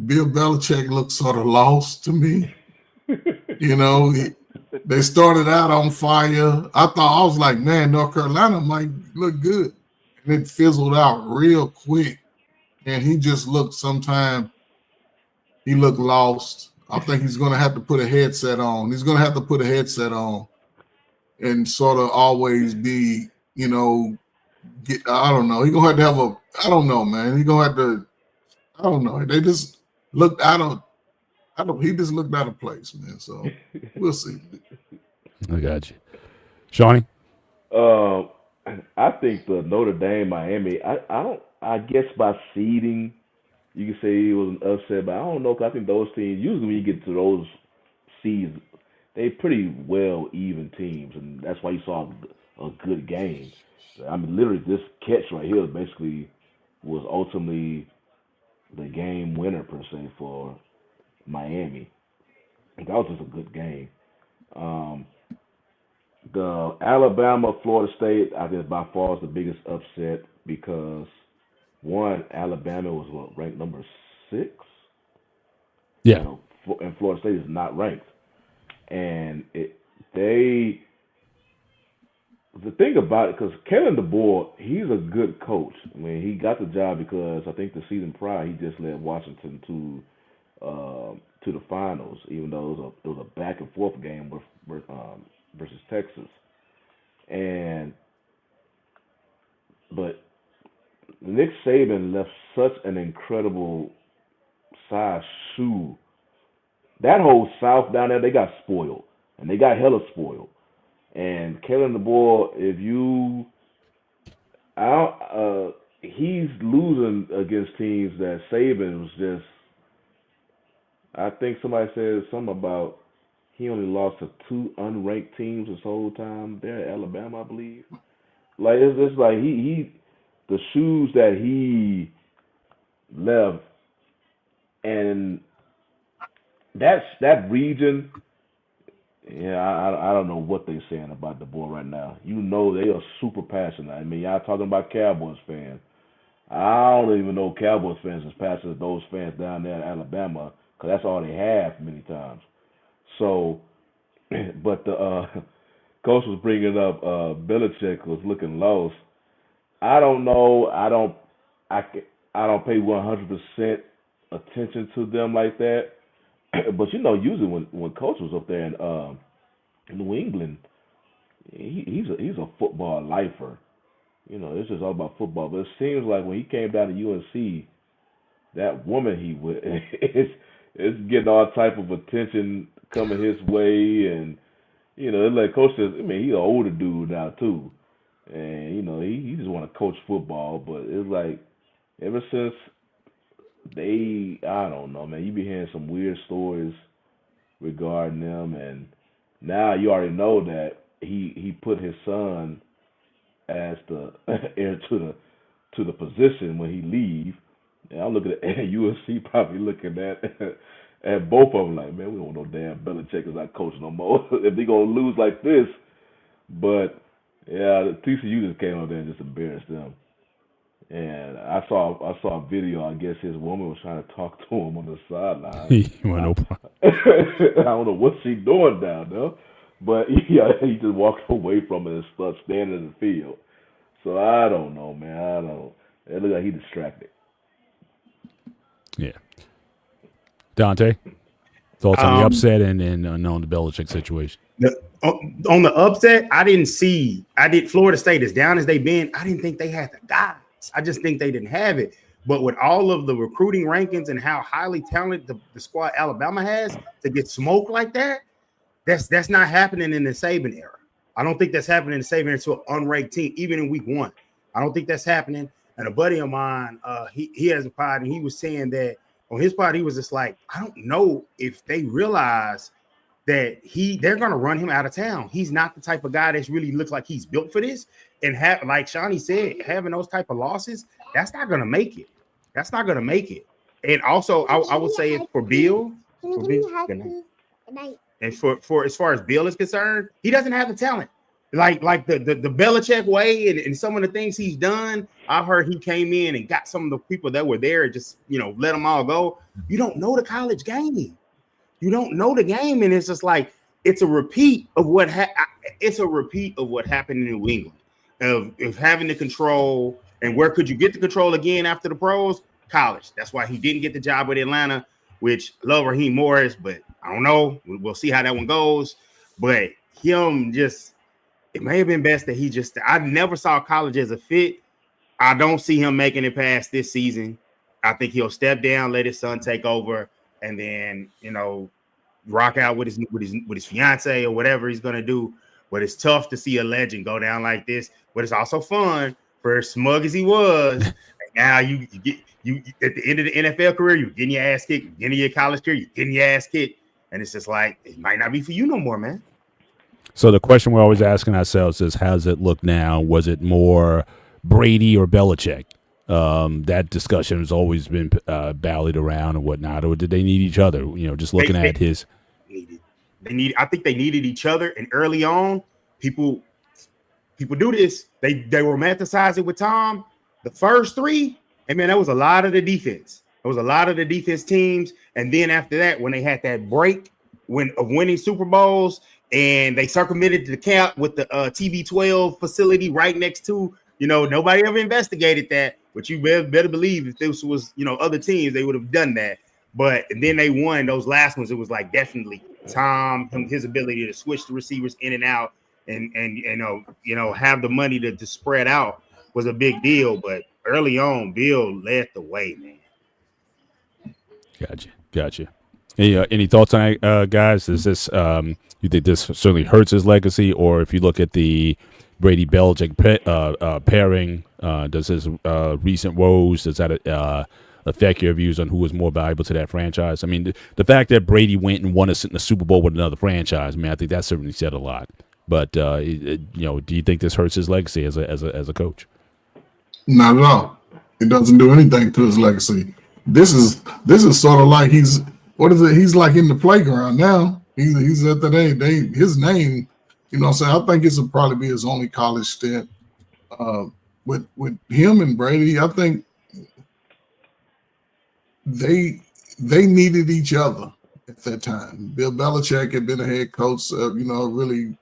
Bill Belichick looks sort of lost to me. They started out on fire. I was like, man, North Carolina might look good. And it fizzled out real quick. And he just looked lost. I think he's going to have to put a headset on. He's going to have to put a headset on and sort of always be, I don't know. He's going to have I don't know, man. He's going to have to, I don't know. They just looked he just looked out of place, man. So we'll see. I got you. Shawnee? I think the Notre Dame Miami. I guess by seeding, you can say it was an upset, but I don't know. 'Cause I think those teams usually when you get to those seeds, they pretty well even teams, and that's why you saw a good game. I mean, literally, this catch right here basically was ultimately the game winner per se for Miami. That was just a good game. Um, the Alabama Florida State, I think by far is the biggest upset because one, Alabama was ranked number 6. Yeah. And Florida State is not ranked. And the thing about it, because Kellen DeBoer, he's a good coach. I mean, he got the job because I think the season prior he just led Washington to the finals, even though it was a back and forth game versus Texas. But Nick Saban left such an incredible size shoe. That whole South down there, they got spoiled, and they got hella spoiled. And Kellen DeBoer, he's losing against teams that Saban was just. I think somebody said something about he only lost to 2 unranked teams this whole time. They're at Alabama, I believe. Like it's just like he the shoes that he left, and that region. Yeah, I don't know what they're saying about the boy right now. You know they are super passionate. I mean, y'all talking about Cowboys fans. I don't even know Cowboys fans as passionate as those fans down there in Alabama, because that's all they have many times. So, but the coach was bringing up Belichick was looking lost. I don't know. I don't pay 100% attention to them like that. But usually when coach was up there in New England, he's a football lifer. It's just all about football. But it seems like when he came down to UNC, that woman he with it's getting all type of attention coming his way, and it's like coach says. I mean, he's an older dude now too, and he just want to coach football. But it's like ever since I don't know, man. You be hearing some weird stories regarding them, and now you already know that he put his son as the heir to the position when he leave. And I'm looking at USC probably looking at both of them like, man, we don't know damn Belichick is not coach no more if they gonna lose like this. But yeah, the TCU just came out there and just embarrassed them. And I saw a video. I guess his woman was trying to talk to him on the sideline. No problem. I don't know what she's doing down there, but he just walked away from it and started standing in the field. So I don't know, man. It looked like he distracted. Yeah. Dante, thoughts on the upset and on the Belichick situation? On the upset, Florida State, as down as they've been, I didn't think they had the guys. I just think they didn't have it. But with all of the recruiting rankings and how highly talented the squad Alabama has, to get smoked like that, that's not happening in the Saban era. I don't think that's happening in the Saban era to an unranked team, even in week 1. I don't think that's happening. And a buddy of mine, he has a pod, and he was saying that on his pod, he was just like, I don't know if they realize that they're going to run him out of town. He's not the type of guy that really looks like he's built for this. And like Shawnee said, having those type of losses, that's not going to make it. That's not going to make it. And also, I would say for Bill, and for as far as Bill is concerned, he doesn't have the talent. Like the Belichick way and some of the things he's done. I heard he came in and got some of the people that were there and just, let them all go. You don't know the college game. You don't know the game, and it's just like it's a repeat of what happened in New England of having the control. And where could you get the control again after the pros? College. That's why he didn't get the job with Atlanta. which love Raheem Morris, but I don't know. We'll see how that one goes. But him just, it may have been best that he just, I never saw college as a fit. I don't see him making it past this season. I think he'll step down, let his son take over, and then, you know, rock out with his fiance or whatever he's gonna do. But it's tough to see a legend go down like this. But it's also fun for as smug as he was. Now you get at the end of the NFL career, you're getting your ass kicked. Beginning of your college career, you're getting your ass kicked, and it's just like it might not be for you no more, man. So the question we're always asking ourselves is, how does it look now? Was it more Brady or Belichick? That discussion has always been ballied around and whatnot. Or did they need each other? You know, just looking at his. I think they needed each other. And early on, people do this. They romanticize it with Tom. The first three, and man, that was a lot of the defense. It was a lot of the defense teams. And then after that, when they had that break of winning Super Bowls, and they circumvented the cap with the TB12 facility right next to, you know, nobody ever investigated that. But you better believe if this was, you know, other teams, they would have done that. But and then they won those last ones. It was like definitely Tom, his ability to switch the receivers in and out, and you know have the money to spread out was a big deal. But early on, Bill led the way, man. Gotcha. Any thoughts on that, guys? Is this you think this certainly hurts his legacy, or if you look at the Brady Belichick pairing, does his recent woes, does that affect your views on who is more valuable to that franchise? I mean, the fact that Brady went and won in the Super Bowl with another franchise, I mean, I think that certainly said a lot. But you know, do you think this hurts his legacy as a coach? Not at all. It doesn't do anything to his legacy. This is sort of like he's like in the playground now. He's at that age. His name, you know what I'm saying? I think this will probably be his only college stint. With him and Brady, I think they needed each other at that time. Bill Belichick had been a head coach, you know, really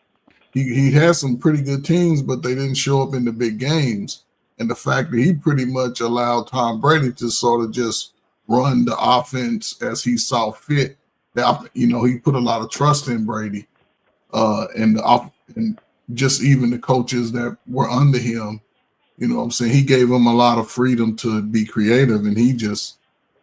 he had some pretty good teams, but they didn't show up in the big games. And the fact that he pretty much allowed Tom Brady to sort of just run the offense as he saw fit, that, you know, he put a lot of trust in Brady, and just even the coaches that were under him. You know what I'm saying? He gave him a lot of freedom to be creative, and he just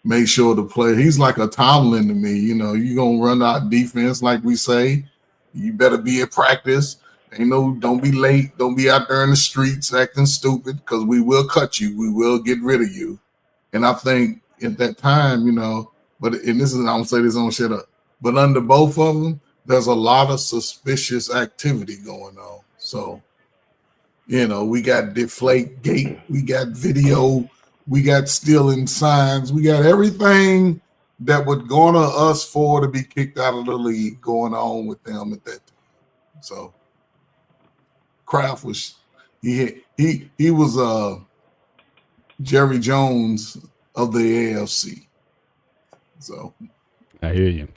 made sure to play. He's like a Tomlin to me. You know, you're going to run out defense, like we say. You better be at practice. Don't be late. Don't be out there in the streets acting stupid, because we will cut you. We will get rid of you. And I think at that time, you know, I don't say this on shit up, but under both of them, there's a lot of suspicious activity going on. So, you know, we got Deflate Gate, we got video, we got stealing signs, we got everything that would garner us for to be kicked out of the league going on with them at that time. So Kraft was he was Jerry Jones of the AFC. So I hear you.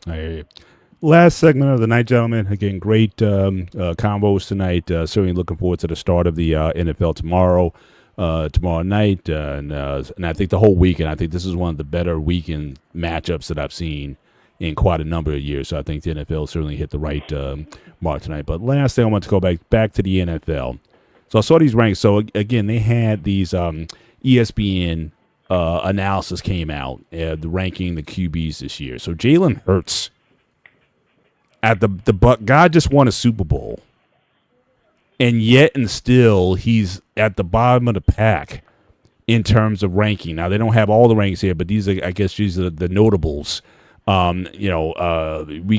Last segment of the night, gentlemen. Again, great combos tonight. Certainly looking forward to the start of the NFL tomorrow night, and I think the whole weekend. I think this is one of the better weekend matchups that I've seen in quite a number of years. So I think the NFL certainly hit the right mark tonight. But last thing, I want to go back to the NFL. So I saw these ranks. So again, they had these ESPN analysis came out, the ranking the QBs this year. So Jalen Hurts at the guy just won a Super Bowl, and yet and still he's at the bottom of the pack in terms of ranking. Now they don't have all the rankings here, but these are, I guess, these are the notables. We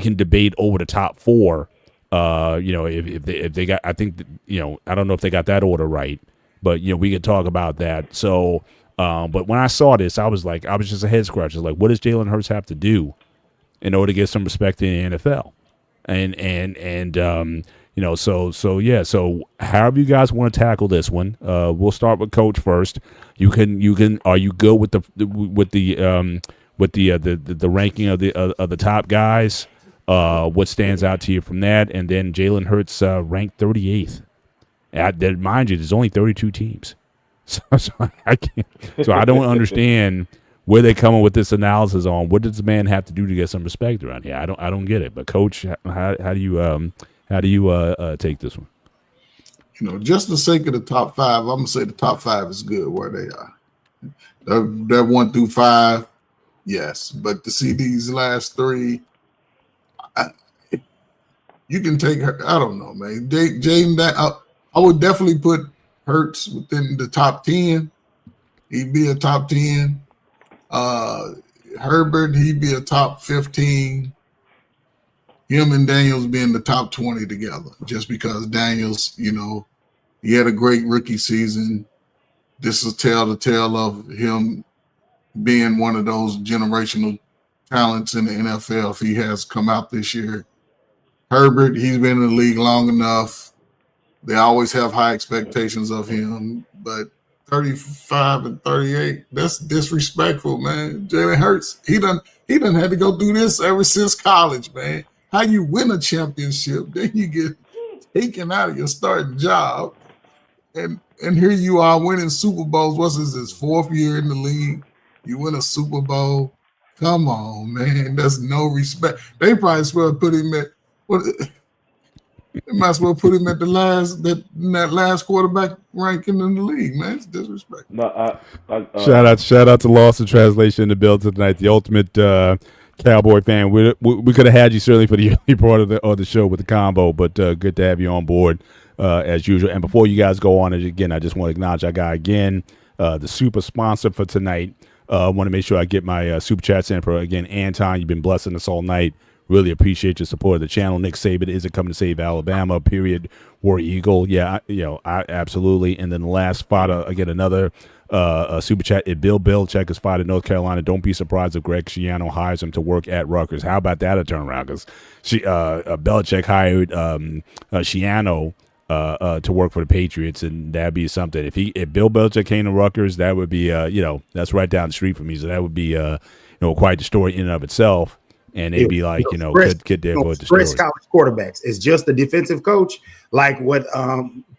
can debate over the top four. If they got, I think, I don't know if they got that order right, but we could talk about that. So, but when I saw this, I was just a head scratcher. Like, what does Jalen Hurts have to do in order to get some respect in the NFL? So however you guys want to tackle this one, we'll start with Coach first. Are you good with the ranking of the top guys? What stands out to you from that? And then Jalen Hurts ranked 38th. Mind you, there's only 32 teams, so I don't understand where they coming with this analysis on what does the man have to do to get some respect around here. I don't get it. But Coach, how do you take this one? Just the sake of the top 5, I'm gonna say the top 5 is good where they are. That 1 through 5, yes, but to see these last 3, you can take her. I don't know, man. Jaden, that I would definitely put Hurts within the top 10. He'd be a top 10. Herbert, he'd be a top 15. Him and Daniels being the top 20 together, just because Daniels, he had a great rookie season. This is the tale of him being one of those generational talents in the NFL if he has come out this year. Herbert, he's been in the league long enough. They always have high expectations of him, but 35 and 38, that's disrespectful, man. Jalen Hurts, he done had to go do this ever since college, man. How you win a championship, then you get taken out of your starting job, and here you are winning Super Bowls. What's his 4th year in the league? You win a Super Bowl. Come on, man. That's no respect. They probably as well put him at what? They might as well put him at that last quarterback ranking in the league, man. It's disrespectful. No, Shout out to Lost in Translation in the building tonight. The ultimate Cowboy fan. We could have had you certainly for the early part of the show with the combo, but good to have you on board as usual. And before you guys go on, again, I just want to acknowledge our guy again, the super sponsor for tonight. I want to make sure I get my super chats in for again, Anton. You've been blessing us all night. Really appreciate your support of the channel. Nick Saban isn't coming to save Alabama. Period. War Eagle. Yeah, I absolutely. And then the last spot, again, another super chat. If Bill Belichick is fired in North Carolina, don't be surprised if Greg Schiano hires him to work at Rutgers. How about that a turnaround? Because Belichick hired Schiano to work for the Patriots, and that'd be something. If Bill Belichick came to Rutgers, that would be that's right down the street from me. So that would be quite the story in and of itself. And they'd be like, kid there for the story. College quarterbacks. It's just the defensive coach, like what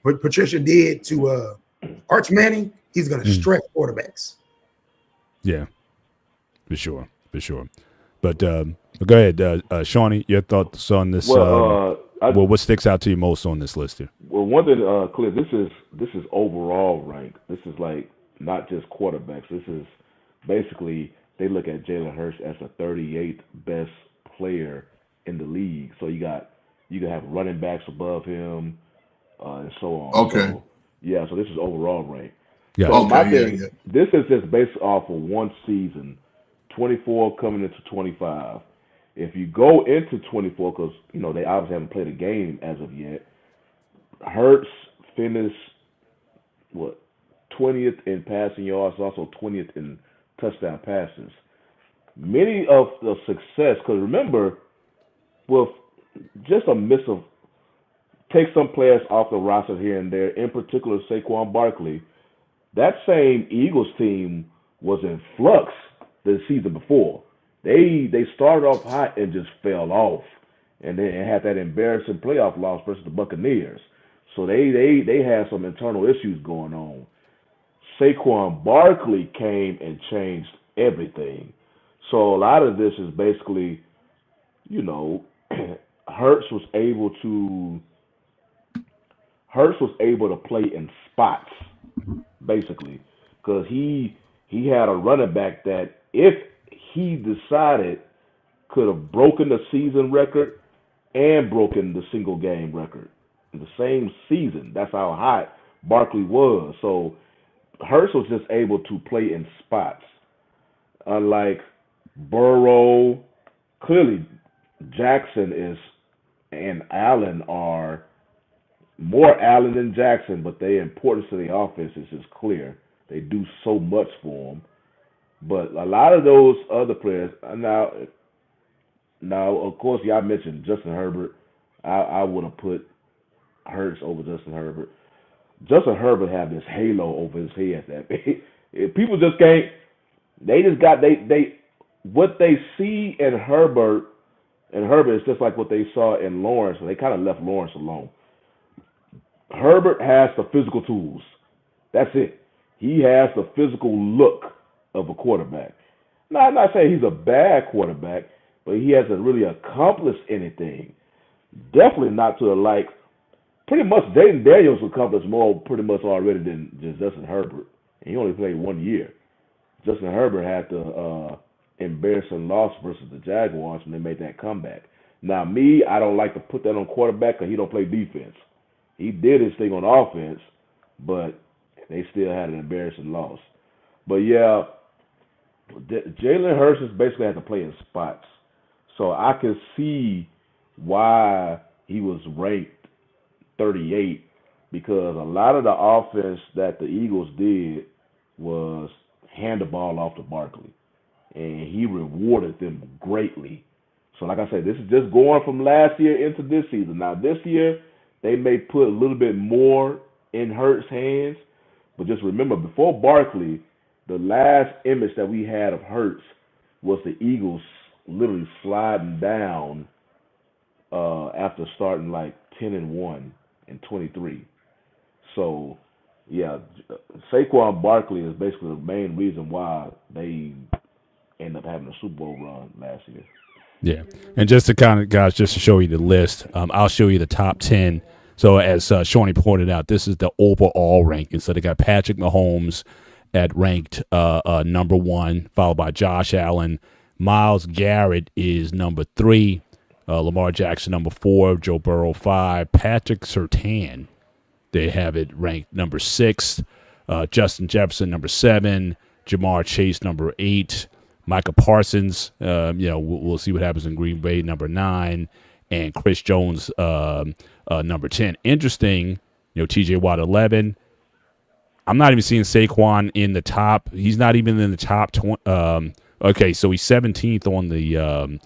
Patricia did to Arch Manning. He's going to stretch quarterbacks. Yeah, for sure. But go ahead, Shawnee, your thoughts on this. What sticks out to you most on this list here? Well, one thing, Cliff, this is overall rank. This is like not just quarterbacks. This is basically they look at Jalen Hurts as the 38th best player in the league. So you can have running backs above him, and so on. Okay. So this is overall rank. Yeah. So Okay, my thing, this is just based off of one season, 24 coming into 25. If you go into 24, because they obviously haven't played a game as of yet, Hurts finished 20th in passing yards, also 20th in touchdown passes. Many of the success, because remember, with just a miss of take some players off the roster here and there, in particular Saquon Barkley, that same Eagles team was in flux the season before. They started off hot and just fell off, and then had that embarrassing playoff loss versus the Buccaneers. So they had some internal issues going on. Saquon Barkley came and changed everything. So a lot of this is basically, Hurts was able to play in spots, basically, because he had a running back that if he decided could have broken the season record and broken the single game record in the same season. That's how hot Barkley was. So Hurts was just able to play in spots. Unlike Burrow, clearly Jackson and Allen are more Allen than Jackson, but their importance to the offense is just clear. They do so much for them. But a lot of those other players, now of course, y'all mentioned Justin Herbert. I would have put Hurts over Justin Herbert. Justin Herbert had this halo over his head that people just can't. They just got they what they see in Herbert is just like what they saw in Lawrence, and they kind of left Lawrence alone. Herbert has the physical tools. That's it. He has the physical look of a quarterback. I'm not saying he's a bad quarterback, but he hasn't really accomplished anything. Definitely not to the like. Pretty much, Jaden Daniels accomplished more pretty much already than just Justin Herbert. And he only played 1 year. Justin Herbert had the embarrassing loss versus the Jaguars when they made that comeback. Now, me, I don't like to put that on quarterback because he don't play defense. He did his thing on offense, but they still had an embarrassing loss. But yeah, Jalen Hurts is basically had to play in spots. So I can see why he was ranked 38 because a lot of the offense that the Eagles did was hand the ball off to Barkley, and he rewarded them greatly. So like I said, this is just going from last year into this season. Now this year, they may put a little bit more in Hurts' hands, but just remember, before Barkley, the last image that we had of Hurts was the Eagles literally sliding down after starting like 10-1 and 23. So, yeah, Saquon Barkley is basically the main reason why they end up having a Super Bowl run last year. Yeah, and just to kind of guys, just to show you the list, I'll show you the top 10. So as Shawnee pointed out, this is the overall ranking. So they got Patrick Mahomes at ranked number 1, followed by Josh Allen. Myles Garrett is number 3. Lamar Jackson number 4. Joe Burrow 5. Patrick Surtain, they have it ranked number 6. Justin Jefferson number 7. Jamar Chase number 8. Micah Parsons, we'll see what happens in Green Bay, number 9, and Chris Jones, number 10. Interesting, T.J. Watt 11. I'm not even seeing Saquon in the top. He's not even in the top 20. Okay, so he's 17th on the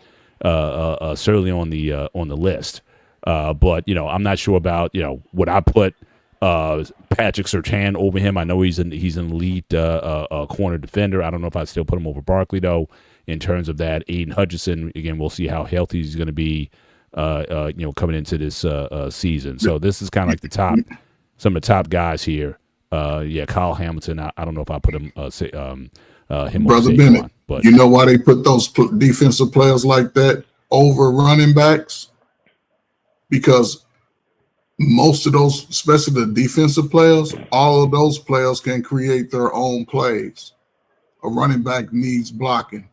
certainly on the list. But I'm not sure about would I put Patrick Surtain over him. I know he's an elite corner defender. I don't know if I'd still put him over Barkley though. In terms of that, Aiden Hutchinson, again, we'll see how healthy he's going to be. Coming into this season. So this is kind of like the top, some of the top guys here. Kyle Hamilton. I don't know if I put him him Brother on Bennett. But you know why they put those defensive players like that over running backs? Because most of those, especially the defensive players, all of those players can create their own plays. A running back needs blocking.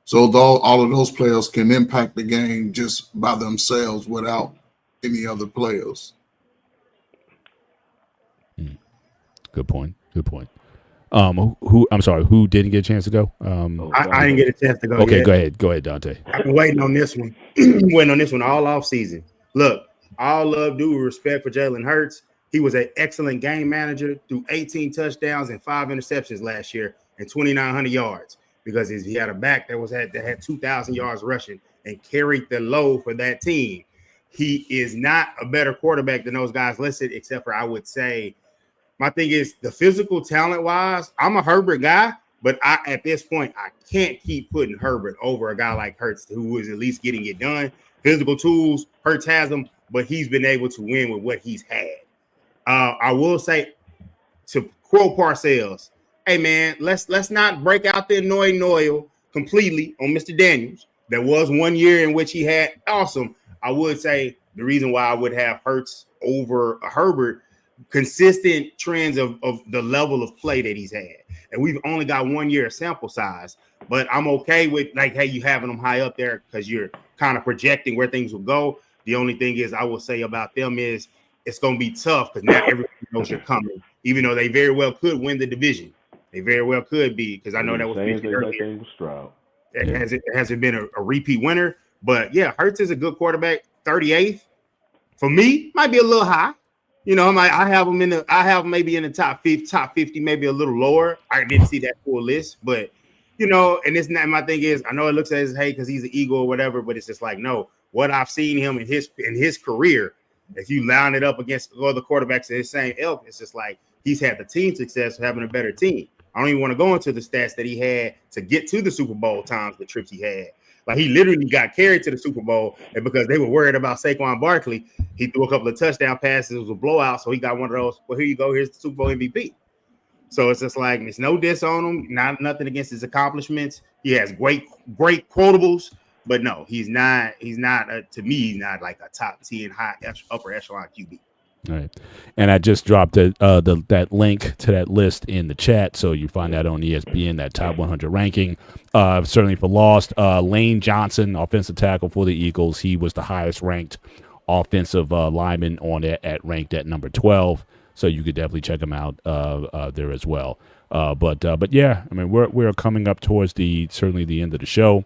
So all of those players can impact the game just by themselves without any other players. Good point. I'm sorry, who didn't get a chance to go? I didn't get a chance to go. Okay, yet. go ahead, Dante. I've been waiting on this one. All off season. Look, all love, due respect for Jalen Hurts. He was an excellent game manager, threw 18 touchdowns and 5 interceptions last year and 2,900 yards because he had a back that had 2,000 yards rushing and carried the load for that team. He is not a better quarterback than those guys listed, except for I would say my thing is the physical talent wise, I'm a Herbert guy, but at this point, I can't keep putting Herbert over a guy like Hurts who is at least getting it done. Physical tools, Hurts has them, but he's been able to win with what he's had. I will say, to quote Parcells, hey man, let's not break out the Noil completely on Mr. Daniels. There was 1 year in which he had awesome. I would say the reason why I would have Hurts over Herbert, consistent trends of the level of play that he's had. And we've only got 1 year sample size, but I'm okay with you having them high up there because you're kind of projecting where things will go. The only thing is I will say about them is it's going to be tough because now everybody knows you're coming, even though they very well could win the division. They very well could be because I know that was mentioned earlier. It hasn't been a repeat winner, but yeah, Hurts is a good quarterback. 38th for me might be a little high. I have him maybe in the top 50, maybe a little lower. I didn't see that full list, but and it's not my thing is I know it looks as because he's an Eagle or whatever, but it's just like no, what I've seen him in his career. If you line it up against other quarterbacks in his same ilk, it's just like he's had the team success of having a better team. I don't even want to go into the stats that he had to get to the Super Bowl times, the trips he had. Like he literally got carried to the Super Bowl, and because they were worried about Saquon Barkley, he threw a couple of touchdown passes. It was a blowout, so he got one of those. Well, here you go. Here's the Super Bowl MVP. So it's just like it's no diss on him, not nothing against his accomplishments. He has great quotables, but no, he's not. He's not to me. He's not like a top 10 upper echelon QB. All right, and I just dropped that link to that list in the chat, so you find that on ESPN, that top 100 ranking. Certainly for Lost, Lane Johnson, offensive tackle for the Eagles, he was the highest ranked offensive lineman on it, ranked at number 12. So you could definitely check him out there as well. But yeah, I mean we're coming up towards certainly the end of the show.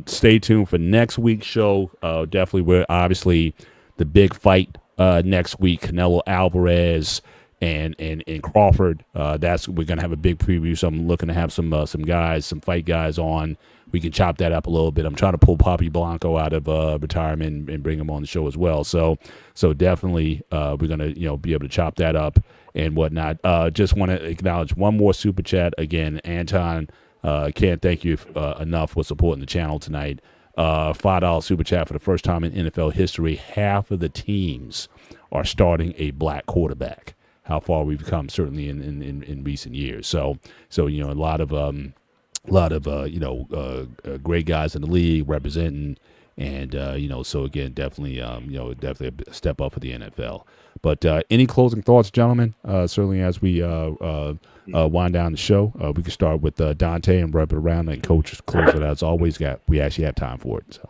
Stay tuned for next week's show. Definitely, we're obviously the big fight next week, Canelo Alvarez and Crawford. We're gonna have a big preview. So I'm looking to have some fight guys on. We can chop that up a little bit. I'm trying to pull Poppy Blanco out of retirement and bring him on the show as well. So definitely we're gonna be able to chop that up and whatnot. Just want to acknowledge one more super chat again, Anton. Can't thank you enough for supporting the channel tonight. $5 super chat for the first time in NFL history. Half of the teams are starting a black quarterback. How far we've come, certainly in recent years. So a lot of great guys in the league representing, and so again, definitely definitely a step up for the NFL. But any closing thoughts, gentlemen? Certainly, as we wind down the show, we can start with Dante and wrap it around, and Coach close it out. As always, we actually have time for it. So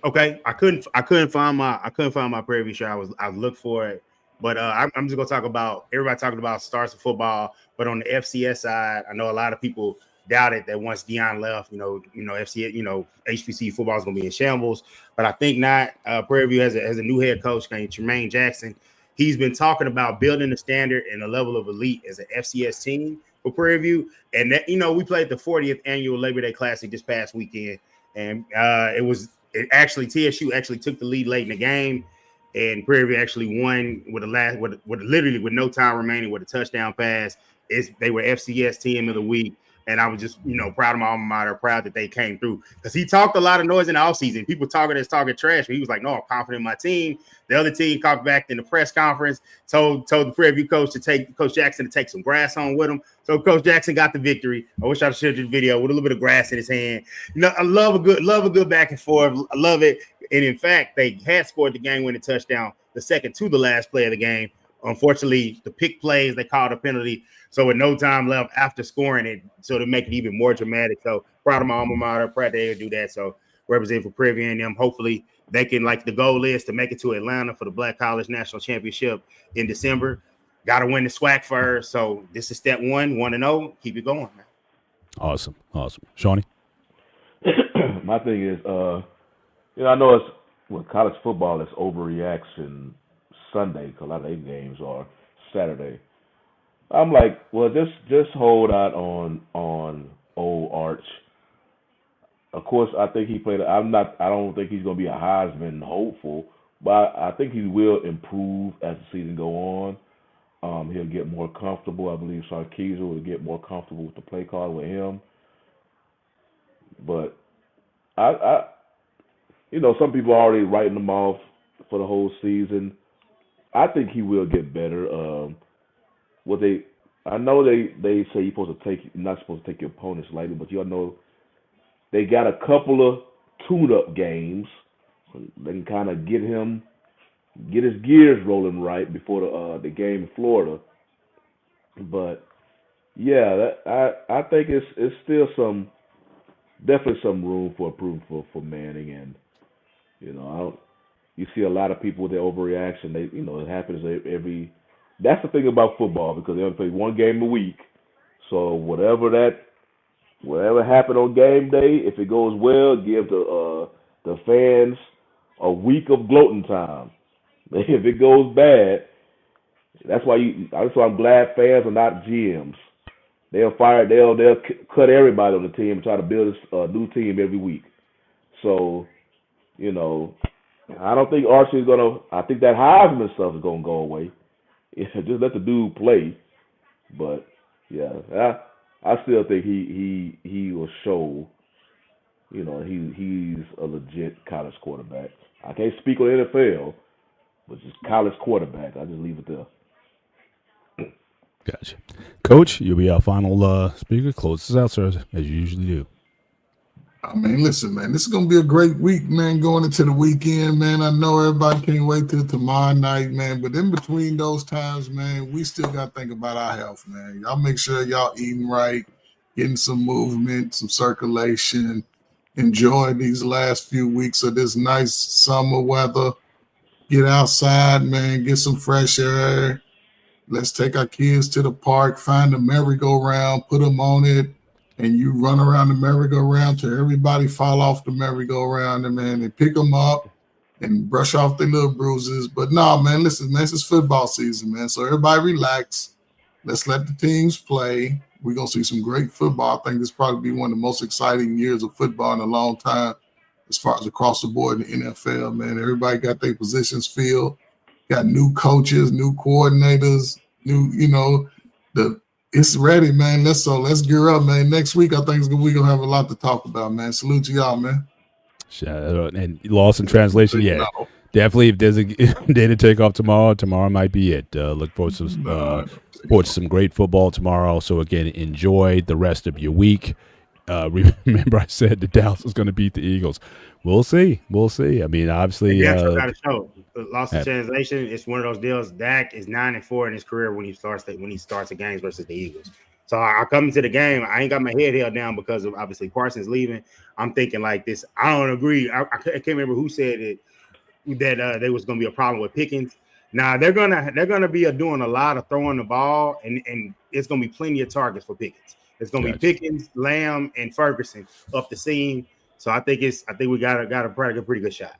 okay, I couldn't find my preview show. I looked for it, but I'm just gonna talk about everybody talking about stars of football, but on the FCS side, I know a lot of people doubted that once Deion left, FCS, HBC football is going to be in shambles. But I think not. Prairie View has a new head coach named Tremaine Jackson. He's been talking about building the standard and the level of elite as an FCS team for Prairie View. And that, we played the 40th annual Labor Day Classic this past weekend, and TSU actually took the lead late in the game, and Prairie View actually won with literally with no time remaining with a touchdown pass. They were FCS team of the week. And I was just, proud of my alma mater, proud that they came through. Because he talked a lot of noise in the offseason. People talking trash. But he was like, no, I'm confident in my team. The other team talked back in the press conference, told the Prairie View coach Coach Jackson to take some grass home with him. So Coach Jackson got the victory. I wish I'd shared this video with a little bit of grass in his hand. I love a good back and forth. I love it. And in fact, they had scored the game-winning touchdown, the second to the last play of the game. Unfortunately, the pick plays, they called a penalty. So with no time left after scoring it, so to make it even more dramatic. So proud of my alma mater, proud they do that. So represent for Prairie View and them. Hopefully they can, the goal is to make it to Atlanta for the Black College National Championship in December. Got to win the SWAC first. So this is step 1-0. Keep it going, man. Awesome. Shawnee? My thing is, I know it's college football is overreaction Sunday because a lot of their games are Saturday. I'm like, well, just hold out on old Arch. Of course, I think he played. I don't think he's going to be a Heisman hopeful, but I think he will improve as the season go on. He'll get more comfortable. I believe Sarkisian will get more comfortable with the play call with him. But I some people are already writing him off for the whole season. I think he will get better. I know they say you're not supposed to take your opponents lightly, but y'all know they got a couple of tune-up games. They can kind of get his gears rolling right before the game in Florida. But yeah, I think it's still definitely some room for improvement for Manning, and you see a lot of people with their overreaction. It happens every. That's the thing about football because they only play one game a week. So whatever happened on game day, if it goes well, give the fans a week of gloating time. If it goes bad, that's why I'm glad fans are not GMs. They'll cut everybody on the team and try to build a new team every week. So, I don't think Archie's gonna. I think that Heisman stuff is gonna go away. Yeah, just let the dude play. But yeah, I still think he will show. He's a legit college quarterback. I can't speak on NFL, but just college quarterback. I just leave it there. Gotcha. Coach, you'll be our final speaker. Close us out, sir, as you usually do. I mean, listen, man, this is gonna be a great week, man. Going into the weekend, man. I know everybody can't wait till tomorrow night, man. But in between those times, man, we still gotta think about our health, man. Y'all make sure y'all eating right, getting some movement, some circulation, enjoy these last few weeks of this nice summer weather. Get outside, man, get some fresh air. Let's take our kids to the park, find a merry-go-round, put them on it, and you run around the merry-go-round till everybody fall off the merry-go-round, and man, and pick them up and brush off their little bruises. But no, man, listen, man, it's football season, man. So everybody relax. Let's let the teams play. We're gonna see some great football. I think this probably be one of the most exciting years of football in a long time, as far as across the board in the NFL, man. Everybody got their positions filled. Got new coaches, new coordinators, it's ready, man. Let's gear up, man. Next week, I think we're gonna have a lot to talk about, man. Salute to y'all, man. And lost in translation, yeah. No. Definitely, if there's a day to take off tomorrow might be it. Look forward to some great football tomorrow. So again, enjoy the rest of your week. Remember, I said the Dallas is going to beat the Eagles. We'll see. I mean, obviously, got to show. Lost in translation. It's one of those deals. Dak is 9-4 in his career when he starts the games versus the Eagles. So I come into the game. I ain't got my head held down because of obviously Parsons leaving. I'm thinking like this. I don't agree. I can't remember who said it that there was going to be a problem with Pickens. Now they're gonna be doing a lot of throwing the ball, and it's going to be plenty of targets for Pickens. It's going to be Pickens, Lamb, and Ferguson up the seam. So I think we got a pretty good shot.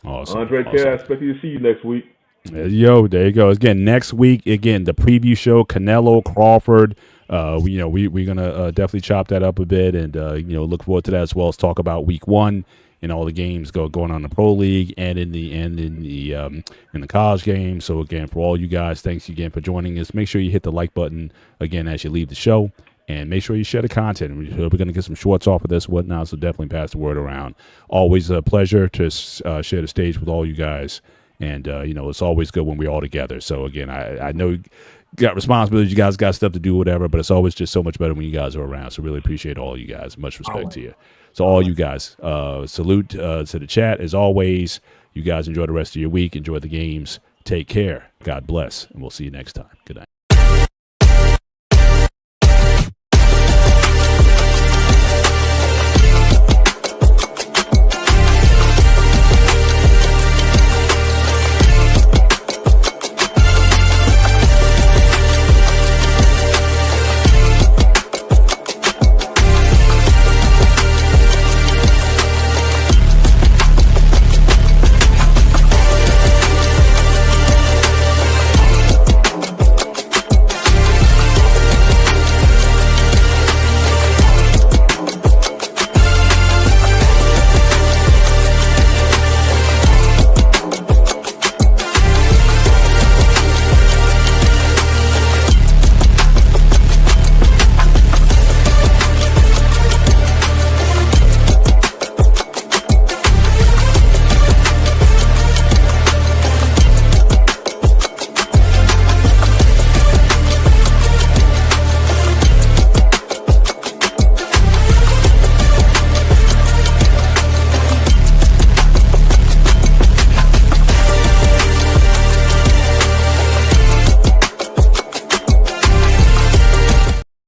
Awesome. Andre K, I expect you to see you next week. There you go. Again, next week, the preview show, Canelo, Crawford. We're gonna definitely chop that up a bit, and look forward to that, as well as talk about week 1 and all the games going on in the pro league and in the college game. So again, for all you guys, thanks again for joining us. Make sure you hit the like button again as you leave the show. And make sure you share the content. We're going to get some shorts off of this, whatnot, so definitely pass the word around. Always a pleasure to share the stage with all you guys. And, it's always good when we're all together. So, again, I know you got responsibilities. You guys got stuff to do, whatever, but it's always just so much better when you guys are around. So really appreciate all you guys. Much respect to you. So all you guys, salute to the chat. As always, you guys enjoy the rest of your week. Enjoy the games. Take care. God bless. And we'll see you next time. Good night.